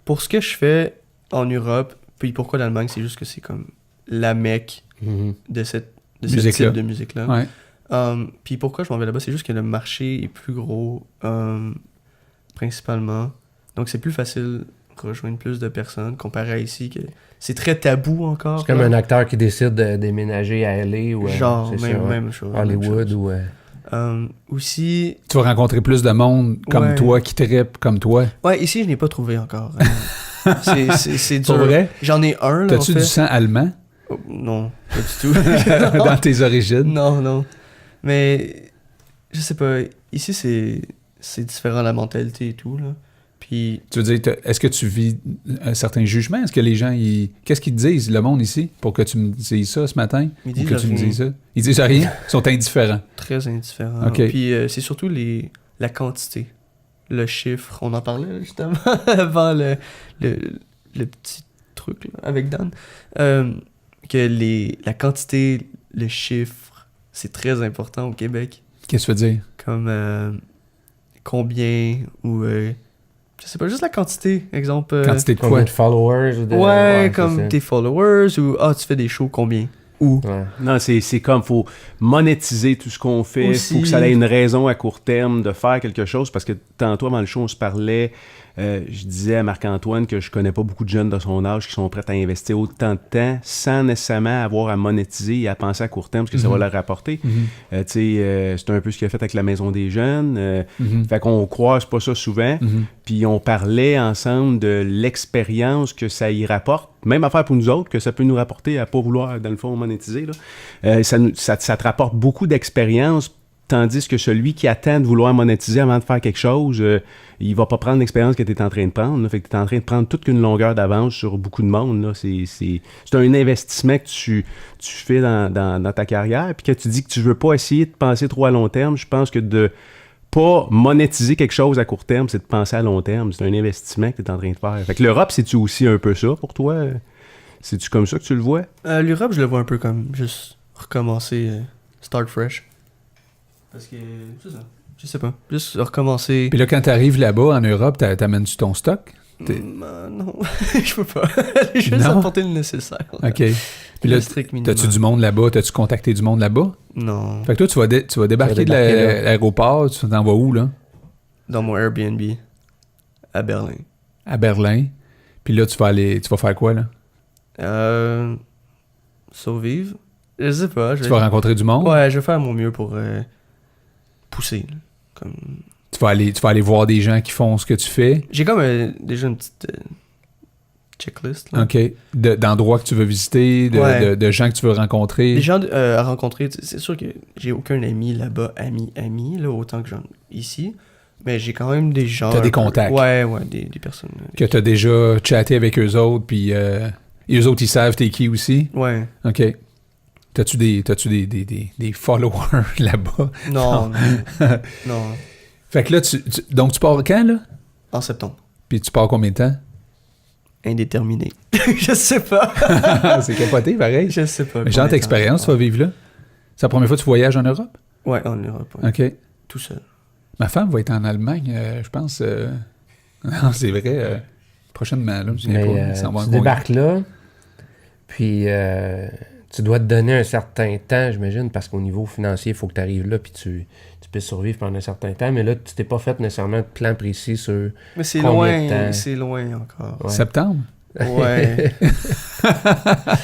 Pour ce que je fais en Europe, puis pourquoi l'Allemagne, c'est juste que c'est comme la mecque Mhm. de ce Musique-là. type de musique-là. Ouais. Puis pourquoi je m'en vais là-bas, c'est juste que le marché est plus gros, principalement. Donc c'est plus facile de rejoindre plus de personnes comparé à ici, que c'est très tabou encore. C'est comme là. un acteur qui décide de déménager à LA ou Genre, c'est même, ça, ouais. même chose. Hollywood même ou... chose. Aussi, Tu vas rencontrer plus de monde comme Ouais. toi, qui trippe comme toi. ouais, ici, je n'ai pas trouvé encore. C'est Pour dur. vrai? J'en ai un, là, T'as-tu en fait. du sang allemand Oh, non, pas du tout. dans tes origines? Non, non. Mais, je sais pas, ici, c'est différent, la mentalité et tout, là. Puis, Tu veux dire, est-ce que tu vis un certain jugement? Est-ce que les gens, qu'est-ce qu'ils te disent, le monde ici, pour que tu me dises ça ce matin? Ils Ou disent que tu me rien. dises ça? Ils disent rien? Ils sont indifférents. très indifférent. Ok. Puis, c'est surtout la quantité, le chiffre. On en parlait, justement, avant le petit truc, là, avec Dan. que la quantité, le chiffre, c'est très important au Québec. Qu'est-ce que tu veux dire? Comme combien ou je sais pas, juste la quantité. Exemple. Quantité de Combien quoi? de followers? ou de- Ouais, c'est comme ça. tes followers ou tu fais des shows combien? Où? Ouais. Non, c'est comme, faut monétiser tout ce qu'on fait. Aussi. Faut que ça ait une raison à court terme de faire quelque chose. Parce que tantôt, avant le show, on se parlait. Je disais à Marc-Antoine que je connais pas beaucoup de jeunes de son âge qui sont prêts à investir autant de temps sans nécessairement avoir à monétiser et à penser à court terme, parce que ça va leur rapporter. Tu sais, c'est un peu ce qu'il a fait avec la Maison des Jeunes. Fait qu'on croise pas ça souvent. Puis on parlait ensemble de l'expérience que ça y rapporte. Même affaire pour nous autres, que ça peut nous rapporter à pas vouloir, dans le fond, monétiser. Là. Ça te rapporte beaucoup d'expérience, tandis que celui qui attend de vouloir monétiser avant de faire quelque chose, il va pas prendre l'expérience que tu es en train de prendre. Là. Fait que tu es en train de prendre toute une longueur d'avance sur beaucoup de monde. Là. C'est un investissement que tu fais dans ta carrière. Puis que tu dis que tu veux pas essayer de penser trop à long terme, je pense que de pas monétiser quelque chose à court terme, c'est de penser à long terme. C'est un investissement que tu es en train de faire. Fait que l'Europe, c'est-tu aussi un peu ça pour toi? C'est-tu comme ça que tu le vois? L'Europe, je le vois un peu comme juste recommencer, start fresh. Parce que, c'est ça. Je sais pas. Juste recommencer. Puis là, quand t'arrives là-bas, en Europe, t'amènes-tu ton stock? Non, je peux pas. J'ai juste Non? apporter le nécessaire. Là. OK. Puis là, Le strict minimum. t'as-tu du monde là-bas? T'as-tu contacté du monde là-bas? Non. Fait que toi, tu vas débarquer de débarquer là. l'aéroport, tu t'en vas où, là? Dans mon Airbnb à Berlin. À Berlin. Puis là, tu vas faire quoi, là? Survivre. Je sais pas. Tu vas rencontrer du monde? Ouais, je vais faire mon mieux pour pousser. Là. Comme... Tu vas aller voir des gens qui font ce que tu fais? J'ai comme déjà une petite checklist. Là. OK. D'endroits que tu veux visiter, Ouais. de gens que tu veux rencontrer? Les gens à rencontrer, c'est sûr que j'ai aucun ami là-bas, ami, là, autant que j'en ici. Mais j'ai quand même des gens. T'as des un peu- contacts. Ouais, des personnes. Que t'as déjà chatté avec eux autres, puis et eux autres, ils savent t'es qui aussi? Ouais. OK. T'as-tu des followers là-bas? Non, non. Fait que là, donc tu pars quand, là? En septembre. Puis tu pars combien de temps? Indéterminé. Je sais pas. C'est capoté, pareil. Je sais pas. Mais genre, ta expérience, tu vas vivre là? C'est la première fois que tu voyages en Europe? Ouais, en Europe. Ouais. OK. Tout seul. Ma femme va être en Allemagne, je pense. Non, c'est vrai. Prochainement, là. Je me souviens pas. Mais Ça va en tu congrès. débarques là, puis tu dois te donner un certain temps, j'imagine, parce qu'au niveau financier, il faut que tu arrives là, puis tu puisses survivre pendant un certain temps. Mais là, tu t'es pas fait nécessairement de plan précis sur... Mais c'est Combien de loin. temps? C'est loin encore. Ouais. Septembre? Ouais.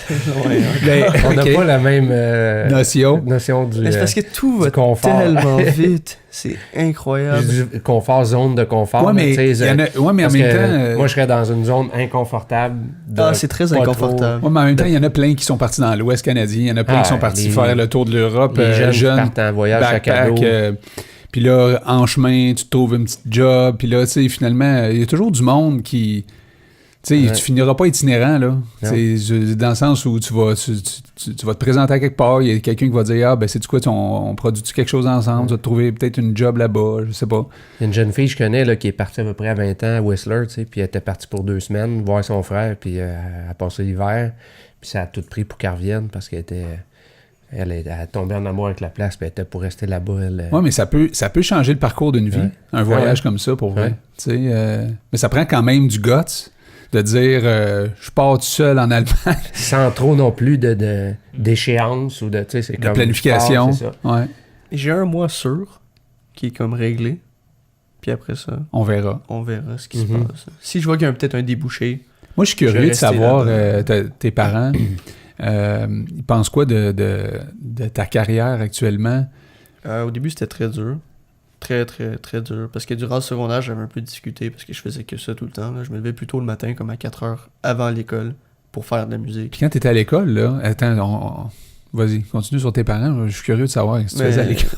C'est loin encore. Ben, On n'a OK. pas la même Notion. notion du, Mais c'est parce que tout du va confort. tellement vite. C'est incroyable. du confort, zone de confort. Ouais, mais, tu sais, il y en a- ouais, mais en parce même que temps... moi, je serais dans une zone inconfortable. C'est très pas inconfortable. ouais, mais en même temps, il y en a plein qui sont partis dans l'Ouest canadien. Il y en a plein Ah, qui sont partis les- faire le tour de l'Europe. Les jeunes, jeunes, qui partent en voyage à backpack. cadeau. Puis là, en chemin, tu te trouves une petite job. Puis là, tu sais, finalement, il y a toujours du monde qui... Tu sais, Ouais. tu finiras pas itinérant, là. Tu sais, dans le sens où tu vas te présenter à quelque part, il y a quelqu'un qui va dire « Ah, ben, c'est-tu quoi, on produit-tu quelque chose ensemble? Tu vas te trouver peut-être une job là-bas, je sais pas. » Il y a une jeune fille que je connais là, qui est partie à peu près à 20 ans à Whistler, tu sais, puis elle était partie pour 2 semaines voir son frère, puis elle a passé l'hiver, puis ça a tout pris pour qu'elle revienne parce qu'elle était... Elle a tombé en amour avec la place, puis elle était pour rester là-bas. Ouais, mais ça peut changer le parcours d'une vie, Ouais. un voyage Ouais. comme ça, pour vrai. Ouais. Tu sais, mais ça prend quand même du guts de dire je pars tout seul en Allemagne, Sans trop non plus d'échéance ou de... Tu sais, c'est de comme... planification. c'est ça. Ouais, J'ai un mois sûr qui est comme réglé. Puis après ça, on verra. on verra ce qui se Mhm. passe. Si je vois qu'il y a peut-être un débouché, Moi, je suis Je vais curieux de rester savoir, là-bas. tes parents, ils pensent quoi de ta carrière actuellement? au début c'était très dur. Très, très, très dur. Parce que durant le secondaire, j'avais un peu discuté parce que je faisais que ça tout le temps. Là. Je me levais plus tôt le matin, comme à 4 heures avant l'école, pour faire de la musique. Puis quand tu étais à l'école, là, attends, vas-y, continue sur tes parents. Je suis curieux de savoir ce que tu faisais à l'école.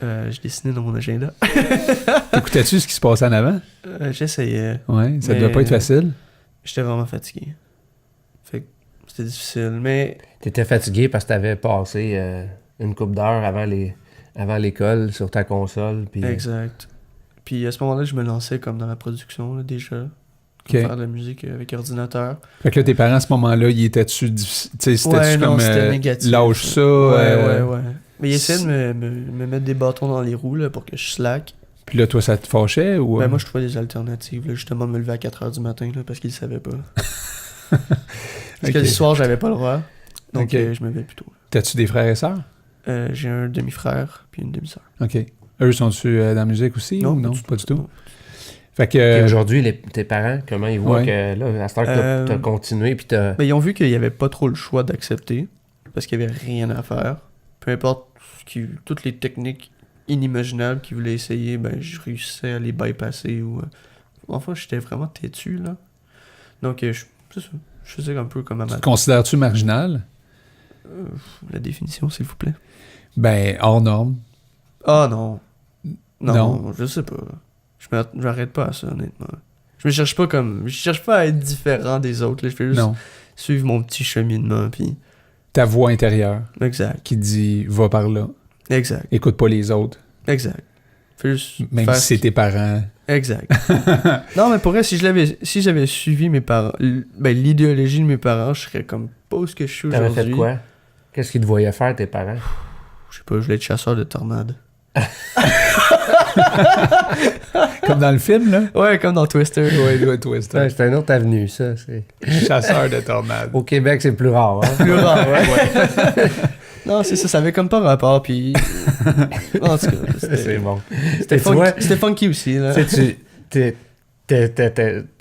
Je dessinais dans mon agenda. Écoutais-tu ce qui se passait en avant? J'essayais. Ouais, ça Mais- devait pas être facile. J'étais vraiment fatigué. Fait que c'était difficile. Mais T'étais fatigué parce que t'avais passé une couple d'heures avant l'école sur ta console. Puis, exact. Puis à ce moment-là, je me lançais comme dans la production là, déjà. faire de la musique avec ordinateur. Fait que là, tes parents, à ce moment-là, ils étaient-tu... Tu sais, c'était-tu Ouais, non, comme... c'était négatif. lâche ça. Ouais. Mais ils essaient de me mettre des bâtons dans les roues là, pour que je slack. Puis là, toi, ça te fâchait ou... Ben, moi, je trouvais des alternatives. Là, justement, me lever à 4h du matin là, parce qu'ils le savaient pas. Parce que le soir, j'avais pas le droit. Donc, Ok. je me levais plus tôt. T'as-tu des frères et sœurs? J'ai un demi-frère puis une demi-sœur. OK. Eux, sont-tu dans la musique aussi ou non? Pas du tout. Non. Fait que... Et aujourd'hui, tes parents, comment ils voient ouais. que là, à ce temps que t'as continué, puis t'as... Mais ils ont vu qu'il y avait pas trop le choix d'accepter parce qu'il y avait rien à faire. Peu importe toutes les techniques inimaginables qu'ils voulaient essayer, ben je réussissais à les bypasser ou... Enfin, j'étais vraiment têtu, là. Donc, c'est ça. Je faisais un peu comme à Tu ma... te considères-tu marginal? La définition, s'il vous plaît. Ben, hors norme. Ah non. Non. Non, je sais pas. Je m'arrête pas à ça, honnêtement. Je cherche pas à être différent des autres. Là. Je fais juste Non. suivre mon petit cheminement, puis... Ta voix intérieure Exact. qui dit « va par là, Exact. écoute pas les autres Exact. Fais juste ». Même faire si c'est tes parents. Exact. Non, mais pour vrai, si j'avais suivi mes parents, l'idéologie de mes parents, je serais comme pas où ce que je suis T'avais aujourd'hui. fait quoi? Qu'est-ce qu'ils te voyaient faire, tes parents? Je sais pas, je voulais être chasseur de tornades. Comme dans le film, là. Ouais, comme dans Twister. Ouais, Twister. Ouais, c'est une autre avenue, ça. Chasseur de tornades. Au Québec, c'est plus rare. Hein? Plus rare, ouais. Non, c'est ça avait comme pas rapport, puis... En tout cas, C'est bon. c'était funky aussi, là. Tu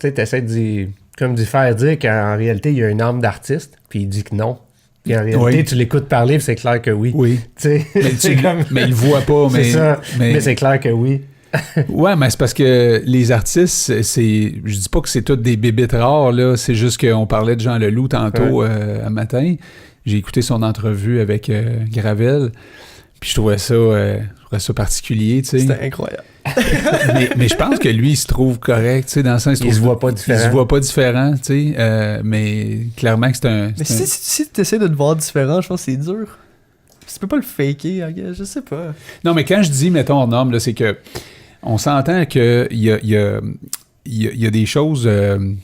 essaies d'y faire dire qu'en réalité, il y a une âme d'artiste, puis il dit que non. Puis en réalité, Oui. tu l'écoutes parler, puis c'est clair que oui. Oui. Tu sais, Mais, c'est comme... mais il le voit pas. C'est Mais, ça. Mais c'est clair que oui. Ouais, mais c'est parce que les artistes, je dis pas que c'est toutes des bébites rares, là. C'est juste qu'on parlait de Jean Leloup tantôt un matin. J'ai écouté son entrevue avec Gravel. Puis je trouvais ça particulier, tu sais. C'était incroyable. mais je pense que lui, il se trouve correct, tu sais, dans le sens... Il se voit pas différent. Il se voit pas différent, tu sais. Mais clairement que c'est un... Mais si tu essaies de te voir différent, je pense que c'est dur. Tu peux pas le faker, je sais pas. Non, mais quand je dis, mettons, hors norme, là, c'est que on s'entend qu'il y a des choses... tu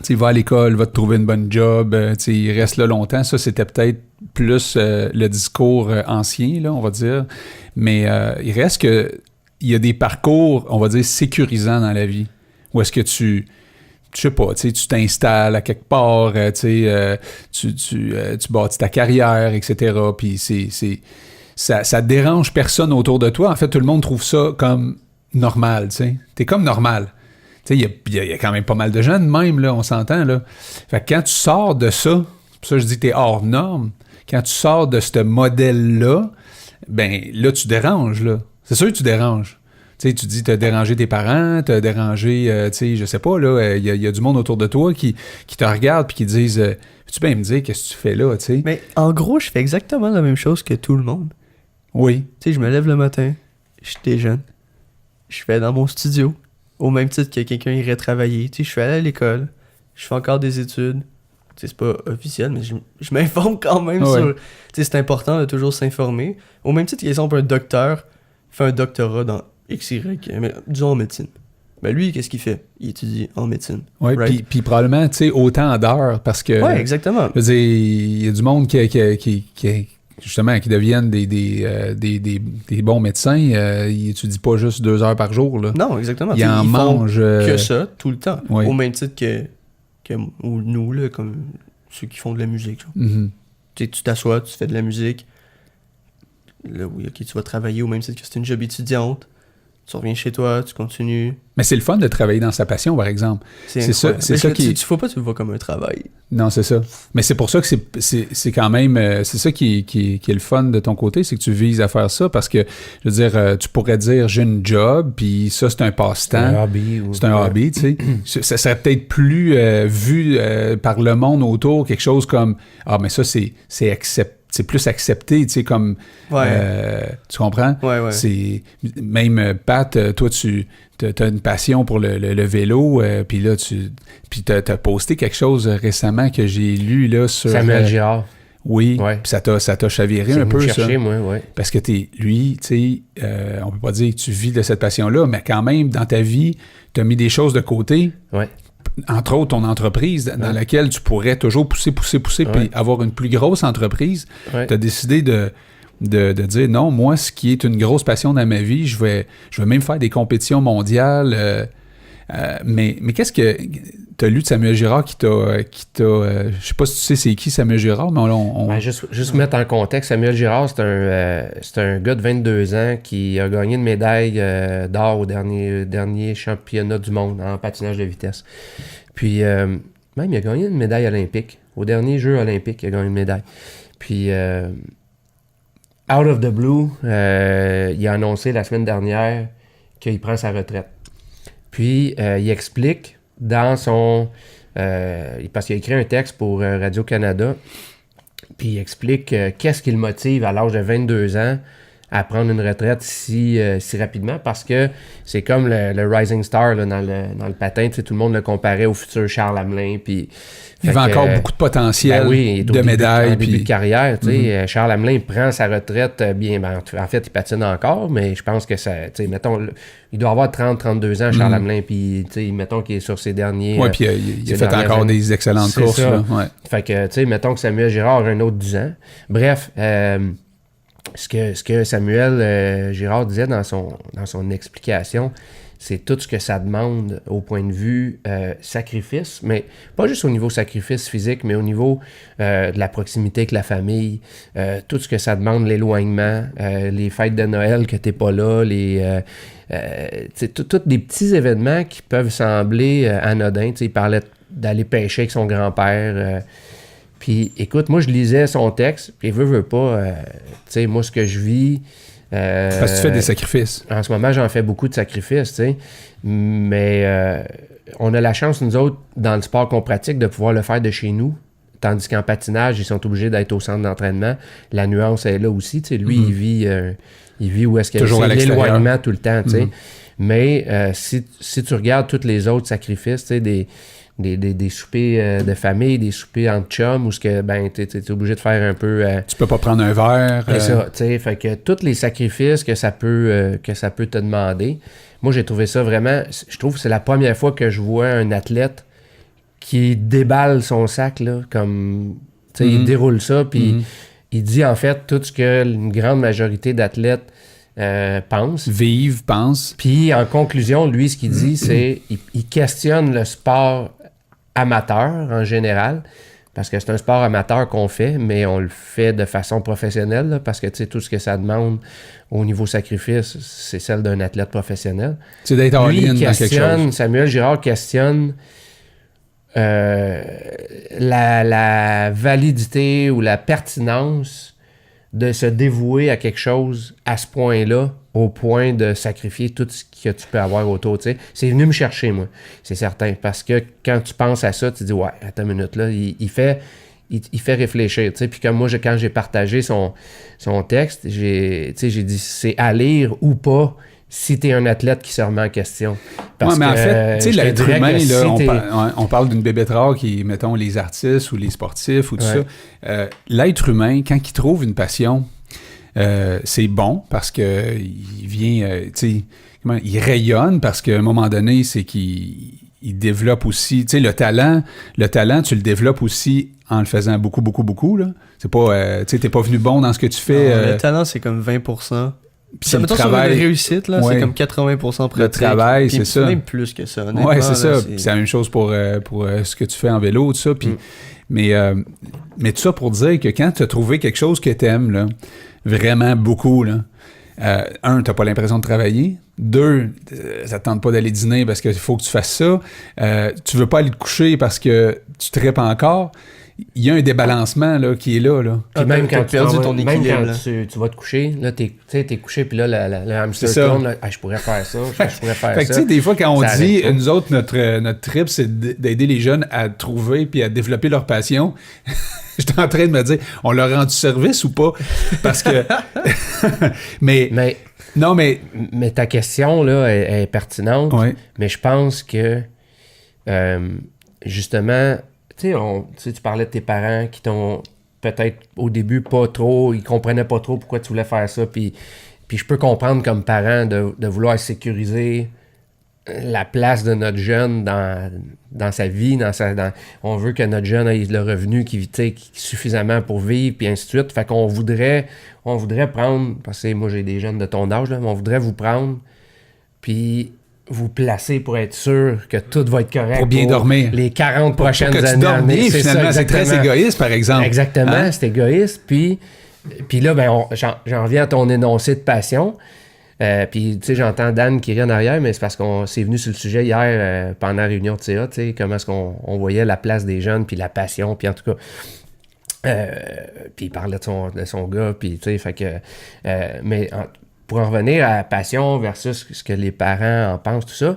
sais, va à l'école, va te trouver une bonne job, tu sais, il reste là longtemps. Ça, c'était peut-être plus le discours ancien, là, on va dire. Mais il reste que il y a des parcours, on va dire, sécurisants dans la vie. Où est-ce que je sais pas, tu sais, tu t'installes à quelque part, tu bâtis ta carrière, etc. Puis ça dérange personne autour de toi. En fait, tout le monde trouve ça comme normal, tu sais. T'es comme normal. Tu sais, il y a quand même pas mal de gens de même, là, on s'entend, là. Fait que quand tu sors de ça, c'est pour ça que je dis que t'es hors norme, quand tu sors de ce modèle-là, ben là, tu déranges, là. C'est sûr que tu déranges. Tu sais, tu dis, t'as dérangé tes parents, t'as dérangé, tu sais, je sais pas, là, il y a du monde autour de toi qui te regarde puis qui disent, peux-tu bien me dire qu'est-ce que tu fais là, tu sais? Mais en gros, je fais exactement la même chose que tout le monde. Oui. Tu sais, je me lève le matin, je déjeune, je vais dans mon studio, au même titre que quelqu'un irait travailler. Tu sais, je suis allé à l'école, je fais encore des études. Tu sais, c'est pas officiel, mais je m'informe quand même sur... Tu sais, c'est important de toujours s'informer. Au même titre qu'exemple, un docteur fait un doctorat dans XY, mais disons en médecine. Ben lui, qu'est-ce qu'il fait? Il étudie en médecine. Oui, right? puis probablement, tu sais, autant d'heures, parce que... Ouais, exactement. Je veux dire, il y a du monde qui justement, qui deviennent des bons médecins. Ils étudient pas juste 2 heures par jour, là. Non, exactement. Ils en mangent... que ça, tout le temps. Oui. Au même titre que ou nous, là, comme ceux qui font de la musique. Genre. Mhm. Tu sais, tu t'assois, tu fais de la musique. Là, oui, ok, tu vas travailler au même titre que c'est une job étudiante. Tu reviens chez toi, tu continues. Mais c'est le fun de travailler dans sa passion, par exemple. C'est ça, incroyable. c'est Mais ça qui... Tu faut pas que tu le vois comme un travail. Non, c'est ça. Mais c'est pour ça que c'est quand même... c'est ça qui est le fun de ton côté, c'est que tu vises à faire ça, parce que, je veux dire, tu pourrais dire, j'ai une job, puis ça, c'est un passe-temps. C'est un hobby. C'est un hobby, tu sais. Ça serait peut-être plus vu par le monde autour, quelque chose comme « Ah, mais ça, c'est plus accepté, tu sais, comme... tu comprends? Ouais. C'est... Même, Pat, toi, tu as une passion pour le vélo, puis là, t'as posté quelque chose récemment que j'ai lu, là, sur... Samuel Girard. Oui, Ouais. puis ça t'a chaviré C'est un peu, venu ça. chercher, moi, ouais. Parce que lui, tu sais, on peut pas dire que tu vis de cette passion-là, mais quand même, dans ta vie, tu as mis des choses de côté Ouais. entre autres, ton entreprise dans laquelle tu pourrais toujours pousser, puis avoir une plus grosse entreprise, tu as décidé de dire non, moi, ce qui est une grosse passion dans ma vie, je vais même faire des compétitions mondiales. Mais qu'est-ce que tu as lu de Samuel Girard qui t'a je sais pas si tu sais c'est qui Samuel Girard, mais Ben, juste mettre en contexte, Samuel Girard, c'est un gars de 22 ans qui a gagné une médaille d'or au dernier championnat du monde en patinage de vitesse. Puis, même, il a gagné une médaille olympique. Au dernier Jeux olympiques, il a gagné une médaille. Puis, out of the blue, il a annoncé la semaine dernière qu'il prend sa retraite. Puis, il explique dans son... parce qu'il a écrit un texte pour Radio-Canada, puis il explique qu'est-ce qui le motive à l'âge de 22 ans à prendre une retraite si rapidement, parce que c'est comme le rising star là, dans le patin, tout le monde le comparait au futur Charles Hamelin, puis... Il avait encore beaucoup de potentiel de médailles. En début de carrière, Charles Hamelin prend sa retraite en fait, il patine encore, mais je pense que ça, mettons, il doit avoir 30-32 ans, Charles Hamelin, puis mettons qu'il est sur ses derniers... Oui, puis il a fait encore des excellentes courses. Là, ouais. Fait que, mettons que Samuel Girard a un autre 10 ans. Bref, ce que Samuel Girard disait dans son explication, c'est tout ce que ça demande au point de vue sacrifice, mais pas juste au niveau sacrifice physique, mais au niveau de la proximité avec la famille, tout ce que ça demande, l'éloignement, les fêtes de Noël que t'es pas là, tous des petits événements qui peuvent sembler anodins. Il parlait d'aller pêcher avec son grand-père. Puis écoute, moi je lisais son texte, puis veut pas, moi ce que je vis... parce que tu fais des sacrifices. En ce moment, j'en fais beaucoup de sacrifices, tu sais. Mais on a la chance, nous autres, dans le sport qu'on pratique, de pouvoir le faire de chez nous. Tandis qu'en patinage, ils sont obligés d'être au centre d'entraînement. La nuance est là aussi. Tu sais, lui, il vit où est-ce qu'il y a l'éloignement tout le temps. Tu sais. Mais si tu regardes tous les autres sacrifices, tu sais, des soupers de famille, des soupers entre chums, où t'es obligé de faire un peu... Tu peux pas prendre un verre. C'est ça, tu sais, fait que tous les sacrifices que ça peut te demander, moi j'ai trouvé ça vraiment... Je trouve que c'est la première fois que je vois un athlète qui déballe son sac, là, comme... Tu sais, il déroule ça, puis il dit en fait tout ce que une grande majorité d'athlètes pensent. Pensent. Puis en conclusion, lui, ce qu'il dit, c'est... Il questionne le sport amateur en général, parce que c'est un sport amateur qu'on fait, mais on le fait de façon professionnelle, là, parce que tout ce que ça demande au niveau sacrifice, c'est celle d'un athlète professionnel. C'est d'être en ligne dans quelque chose. Samuel Girard questionne la validité ou la pertinence de se dévouer à quelque chose à ce point-là, au point de sacrifier tout ce que tu peux avoir autour. T'sais. C'est venu me chercher, moi, c'est certain. Parce que quand tu penses à ça, tu dis, ouais, attends une minute, là, il fait réfléchir. Puis comme moi, quand j'ai partagé son texte, j'ai dit, c'est à lire ou pas si t'es un athlète qui se remet en question. Oui, mais en fait, tu sais, l'être humain, là, on parle d'une bébête rare qui est, mettons, les artistes ou les sportifs ou tout ça. L'être humain, quand il trouve une passion, c'est bon parce que il vient, tu sais, il rayonne parce qu'à un moment donné, c'est qu'il développe aussi, tu sais, le talent, tu le développes aussi en le faisant beaucoup, beaucoup, beaucoup, là. C'est pas, tu sais, t'es pas venu bon dans ce que tu fais. Non, le talent, c'est comme 20%. Puis c'est le travail. Sur la réussite, là, c'est comme 80% pratique. Le travail, c'est ça. Même plus que ça, honnêtement. Ouais, c'est ça. Puis c'est la même chose pour ce que tu fais en vélo, tout ça. Puis, mais tout ça pour dire que quand tu as trouvé quelque chose que tu aimes, là, vraiment beaucoup, là, t'as pas l'impression de travailler. 2, ça te tente pas d'aller dîner parce qu'il faut que tu fasses ça. Tu veux pas aller te coucher parce que tu tripes encore. Il y a un débalancement là, qui est là. Puis même quand tu perdu ton équilibre, même quand tu vas te coucher, là, t'es couché, puis là, le hamster tourne, là, je pourrais faire ça, je pourrais faire ça. Fait que tu sais, des fois, quand on dit, nous autres, notre trip, c'est d'aider les jeunes à trouver puis à développer leur passion, j'étais en train de me dire, on leur rend du service ou pas? Parce que... mais ta question, là, est pertinente, mais je pense que, justement... Tu sais, tu parlais de tes parents qui t'ont peut-être au début pas trop, ils comprenaient pas trop pourquoi tu voulais faire ça, puis je peux comprendre comme parent de vouloir sécuriser la place de notre jeune dans sa vie, on veut que notre jeune ait le revenu qui suffisamment pour vivre, puis ainsi de suite. Fait qu'on voudrait prendre, parce que moi j'ai des jeunes de ton âge, là, mais on voudrait vous prendre, puis vous placer pour être sûr que tout va être correct. Pour bien dormir. Les 40 prochaines pour que années. tu dormes bien, finalement, c'est très exactement. égoïste, par exemple. Exactement, Hein? c'est égoïste. Puis là, ben, j'en reviens à ton énoncé de passion. Puis, tu sais, j'entends Dan qui rit en arrière, mais c'est parce qu'on s'est venu sur le sujet hier pendant la réunion de CA, tu sais, comment est-ce qu'on voyait la place des jeunes, puis la passion, puis en tout cas... puis il parlait de son gars, puis tu sais, fait que... pour en revenir à la passion versus ce que les parents en pensent, tout ça,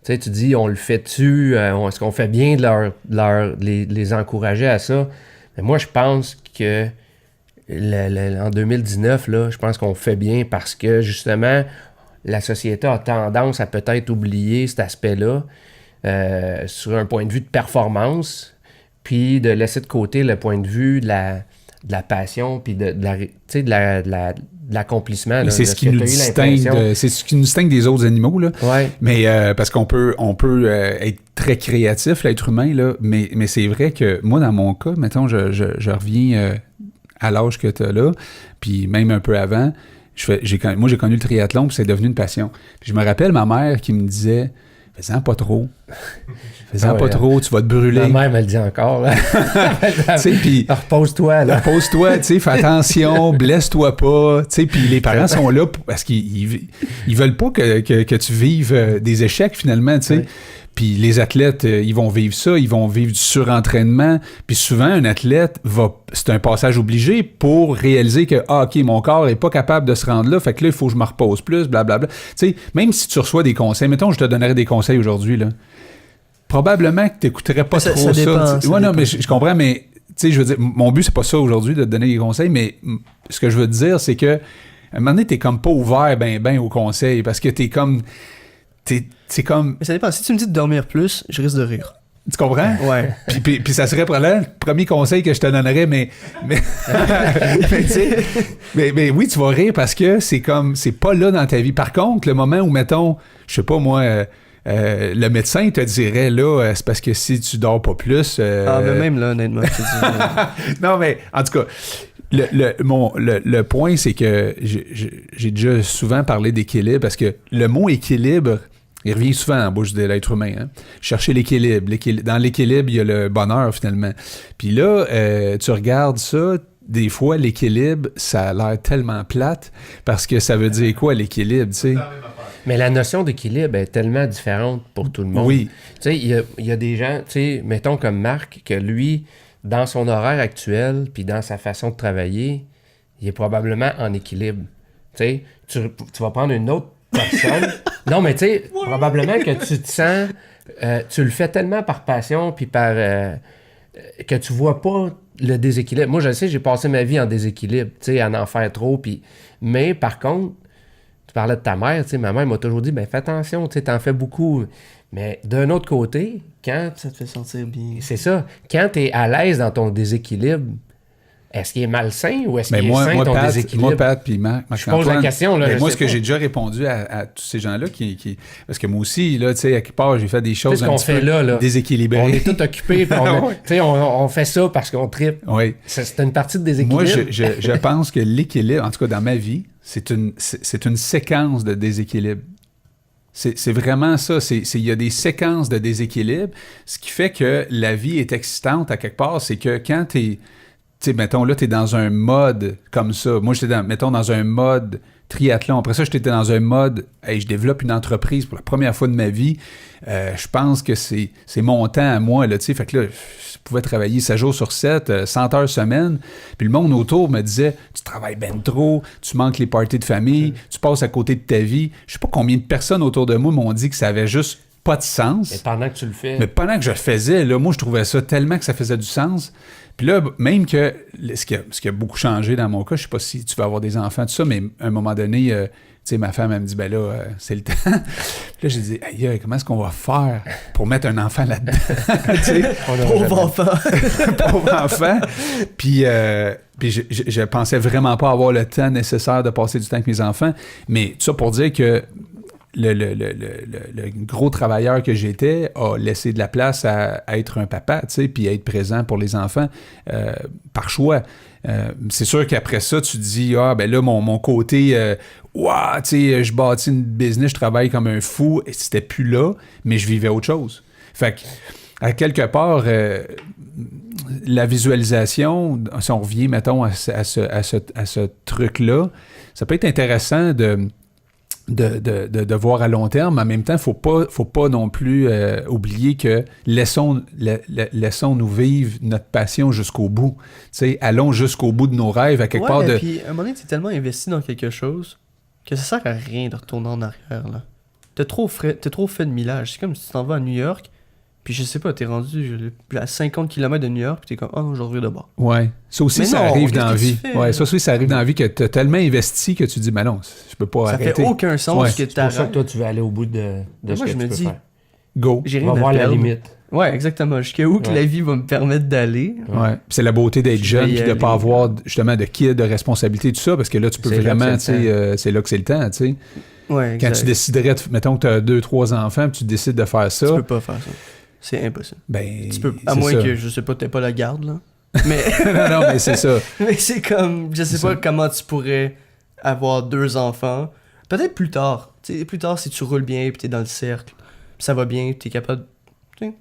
tu sais, tu dis, on le fait-tu, est-ce qu'on fait bien de les encourager à ça? Mais moi, je pense que en 2019, là, je pense qu'on fait bien parce que, justement, la société a tendance à peut-être oublier cet aspect-là sur un point de vue de performance, puis de laisser de côté le point de vue de la passion, puis de l'accomplissement. Là, c'est ce qui nous distingue, c'est ce qui nous distingue des autres animaux, là. Ouais. Mais parce qu'on peut être très créatif, l'être humain, là. Mais c'est vrai que moi, dans mon cas, mettons, je reviens à l'âge que tu as là, puis même un peu avant, j'ai connu le triathlon, puis c'est devenu une passion. Puis je me rappelle ma mère qui me disait, fais-en pas trop. Fais-en pas trop, tu vas te brûler. Ma mère me le dit encore. Puis repose-toi. Là. Repose-toi, tu sais, fais attention, blesse-toi pas. Puis les parents sont là parce qu'ils veulent pas que tu vives des échecs, finalement, tu sais. Oui. Puis les athlètes, ils vont vivre ça, ils vont vivre du surentraînement. Puis souvent, un athlète c'est un passage obligé pour réaliser que, OK, mon corps est pas capable de se rendre là, fait que là, il faut que je me repose plus, blablabla. Tu sais, même si tu reçois des conseils, mettons, je te donnerais des conseils aujourd'hui, là. Probablement que tu n'écouterais pas trop ça. Ouais, non, mais je comprends, mais tu sais, je veux dire, mon but, c'est pas ça aujourd'hui de te donner des conseils, mais ce que je veux te dire, c'est que à un moment donné, t'es comme pas ouvert ben aux conseils, parce que t'es comme... C'est comme... Mais ça dépend. Si tu me dis de dormir plus, je risque de rire. Tu comprends? Ouais. Puis ça serait probablement le premier conseil que je te donnerais, mais oui, tu vas rire parce que c'est pas là dans ta vie. Par contre, le moment où, mettons, je sais pas moi, le médecin te dirait, là, c'est parce que si tu dors pas plus... mais même là, honnêtement, je te dis... Non, mais en tout cas... Le point, c'est que j'ai déjà souvent parlé d'équilibre parce que le mot équilibre, il revient souvent en bouche de l'être humain. Hein? Chercher l'équilibre. Dans l'équilibre, il y a le bonheur, finalement. Puis là, tu regardes ça, des fois, l'équilibre, ça a l'air tellement plate parce que ça veut dire quoi, l'équilibre, tu sais? Mais la notion d'équilibre est tellement différente pour tout le monde. Oui. Tu sais, il y a des gens, tu sais, mettons comme Marc, que lui... dans son horaire actuel, puis dans sa façon de travailler, il est probablement en équilibre. Tu sais, tu vas prendre une autre personne. Non, mais tu sais, probablement que tu te sens... tu le fais tellement par passion, puis par... que tu vois pas le déséquilibre. Moi, je sais, j'ai passé ma vie en déséquilibre, tu sais, à en faire trop, puis... Mais, par contre, tu parlais de ta mère, tu sais, ma mère m'a toujours dit, ben fais attention, tu sais, t'en fais beaucoup... Mais d'un autre côté, quand... Ça te fait sentir bien. C'est ça. Quand tu es à l'aise dans ton déséquilibre, est-ce qu'il est malsain ou est-ce qu'il est sain ton déséquilibre? Moi, Pat, puis Marc, je pose la question. Là, moi, ce que j'ai déjà répondu à tous ces gens-là, parce que moi aussi, là, tu sais, à quelque part, j'ai fait des choses un petit peu déséquilibrées. On est tous occupés, on fait ça parce qu'on tripe. Oui. C'est une partie de déséquilibre. Moi, je pense que l'équilibre, en tout cas dans ma vie, c'est une séquence de déséquilibre. C'est vraiment ça. Il y a des séquences de déséquilibre. Ce qui fait que la vie est excitante à quelque part, c'est que quand tu sais, mettons, là, tu es dans un mode comme ça. Moi, j'étais dans un mode triathlon. Après ça, j'étais dans un mode, hey, je développe une entreprise pour la première fois de ma vie. Je pense que c'est mon temps à moi, là, tu sais. Fait que là, je pouvais travailler 7 jours sur 7, 100 heures semaine. Puis le monde autour me disait, tu travailles ben trop, tu manques les parties de famille, tu passes à côté de ta vie. Je sais pas combien de personnes autour de moi m'ont dit que ça avait juste pas de sens. Mais pendant que tu le fais. Mais pendant que je le faisais, là, moi, je trouvais ça tellement que ça faisait du sens. Puis là, même que ce qui a beaucoup changé dans mon cas, je sais pas si tu vas avoir des enfants, tout ça, mais à un moment donné, tu sais, ma femme, elle me dit, ben là, c'est le temps. Puis là, j'ai dit, aïe, comment est-ce qu'on va faire pour mettre un enfant là-dedans? Pauvre enfant. Pauvre enfant. Puis je pensais vraiment pas avoir le temps nécessaire de passer du temps avec mes enfants. Mais tout ça pour dire que le gros travailleur que j'étais a laissé de la place à être un papa, tu sais, puis à être présent pour les enfants par choix. C'est sûr qu'après ça, tu te dis, ben là, mon côté, tu sais, je bâtis une business, je travaille comme un fou, et c'était plus là, mais je vivais autre chose. Fait que, à quelque part, la visualisation, si on revient, mettons, à ce truc-là, ça peut être intéressant de voir à long terme, mais en même temps, faut pas non plus oublier que laissons-nous vivre notre passion jusqu'au bout. T'sais, allons jusqu'au bout de nos rêves, à quelque part de... Puis, à un moment donné, tu es tellement investi dans quelque chose que ça sert à rien de retourner en arrière, là. T'as trop fait de millage. C'est comme si tu t'en vas à New York, puis je sais pas, t'es rendu à 50 km de New York, puis t'es comme, non, je reviens de bord. Ouais. Ça aussi, ça arrive dans la vie. Ouais, ça aussi, ça arrive dans la vie que t'as tellement investi que tu dis, non, je peux pas arrêter. Ça fait aucun sens que C'est pour ça que toi, tu veux aller au bout de ce moi, que je tu me peux dis, faire. Go. J'ai On rien va à voir la perdre. limite. Ouais, exactement. Jusqu'à où que la vie va me permettre d'aller. Ouais. Puis c'est la beauté d'être Je jeune vais y puis de aller. pas avoir justement de kids, de responsabilité, tout ça, parce que là, tu peux C'est là vraiment, que tu c'est le sais, c'est là que c'est le temps, tu sais. Ouais, Quand exact. tu déciderais, mettons que tu as 2-3 enfants, puis tu décides de faire ça, Tu peux pas faire ça. C'est impossible. ben. Tu peux, à c'est moins ça. que, je sais pas, t'aies pas la garde, là. Mais, non, mais c'est ça. mais c'est comme, je sais C'est pas ça. comment tu pourrais avoir 2 enfants. Peut-être plus tard. Tu sais, plus tard, si tu roules bien, puis t'es dans le cercle, puis ça va bien, t'es capable,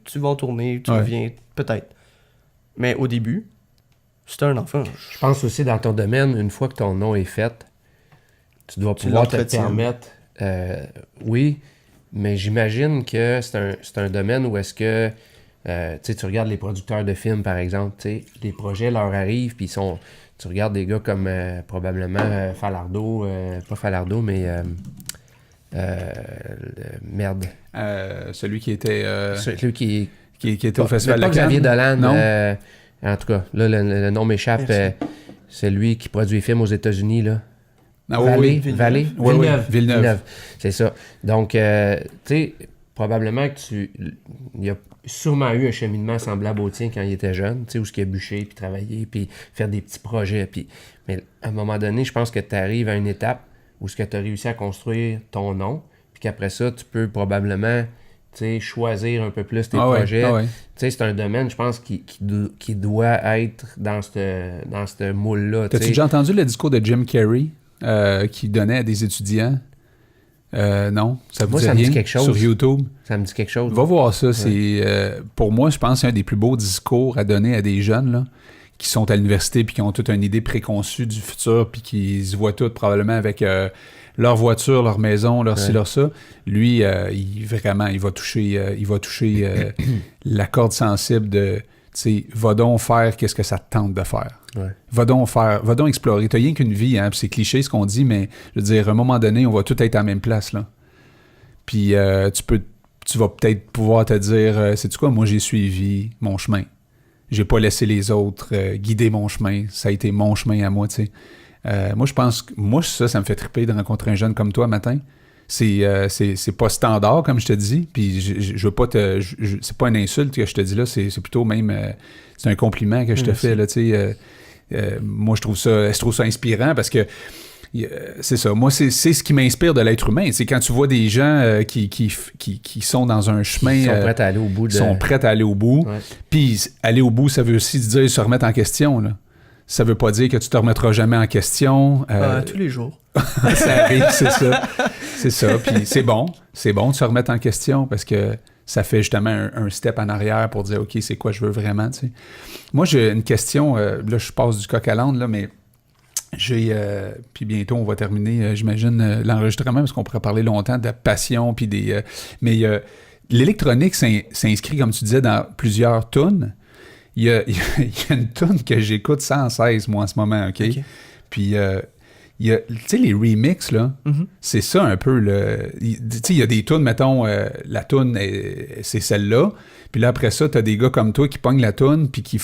tu vas en tourner, tu Ouais. reviens, peut-être. Mais au début, si t'as un enfant, Je pense aussi dans ton domaine, une fois que ton nom est fait, tu dois Tu pouvoir te l'entretiens. permettre. Oui, mais j'imagine que c'est un domaine où est-ce que tu regardes les producteurs de films, par exemple, les projets leur arrivent, puis tu regardes des gars comme probablement Falardeau, pas Falardeau, mais merde. Celui qui était, Celui qui était au Festival pas de Cannes. Xavier Dolan. Non. En tout cas, là, le nom m'échappe. Merci. C'est lui qui produit les films aux États-Unis, là. Ah oui, oui. Vallée? Oui, oui, Villeneuve. C'est ça. Donc, tu sais, probablement que il y a sûrement eu un cheminement semblable au tien quand il était jeune, tu sais, où il a bûché, puis travaillé, puis faire des petits projets. Mais à un moment donné, je pense que tu arrives à une étape où tu as réussi à construire ton nom, puis qu'après ça, tu peux probablement, tu sais, choisir un peu plus tes projets. Ah ouais. Tu sais, c'est un domaine, je pense, qui doit être dans ce moule-là. T'as-tu déjà entendu le discours de Jim Carrey qui donnait à des étudiants? Non, ça vous Moi, dit ça me dit rien? quelque chose. Sur YouTube. Ça me dit quelque chose. Va voir ça. C'est, pour moi, je pense que c'est un des plus beaux discours à donner à des jeunes là, qui sont à l'université puis qui ont toute une idée préconçue du futur puis qui se voient tous probablement avec leur voiture, leur maison, leur ci, leur ça. Lui, il va toucher la corde sensible de, tu sais, va donc faire qu'est-ce que ça te tente de faire. Ouais. Va donc explorer. T'as rien qu'une vie, hein, puis c'est cliché ce qu'on dit, mais je veux dire, à un moment donné, on va tous être à la même place, là. Puis tu vas peut-être pouvoir te dire, sais-tu quoi, moi j'ai suivi mon chemin. J'ai pas laissé les autres guider mon chemin. Ça a été mon chemin à moi, tu sais. Moi, je pense que ça me fait triper de rencontrer un jeune comme toi matin. C'est pas standard, comme je te dis. Puis je veux pas c'est pas une insulte que je te dis là, c'est plutôt même c'est un compliment que je te fais là, tu sais. Moi, je trouve ça inspirant parce que c'est ça. Moi, c'est ce qui m'inspire de l'être humain. C'est quand tu vois des gens qui sont dans un chemin. Ils sont prêts à aller au bout. Ils sont prêts à aller au bout. Ouais. Puis aller au bout, ça veut aussi dire se remettre en question, là. Ça veut pas dire que tu te remettras jamais en question. tous les jours. Ça arrive, c'est ça. C'est ça. Puis c'est bon de se remettre en question parce que ça fait justement un step en arrière pour dire, OK, c'est quoi je veux vraiment, tu sais. Moi, j'ai une question. Là, je passe du coq à l'âne, là, mais j'ai... puis bientôt, on va terminer, j'imagine, l'enregistrement parce qu'on pourrait parler longtemps de passion puis des... mais l'électronique s'inscrit, comme tu disais, dans plusieurs tunes. Il y a une tune que j'écoute sans cesse, moi, en ce moment, OK? Puis... tu sais, les remixes, là, c'est ça un peu. Tu sais, il y a des tunes, mettons, la tune, c'est celle-là. Puis là, après ça, t'as des gars comme toi qui pognent la tune puis qui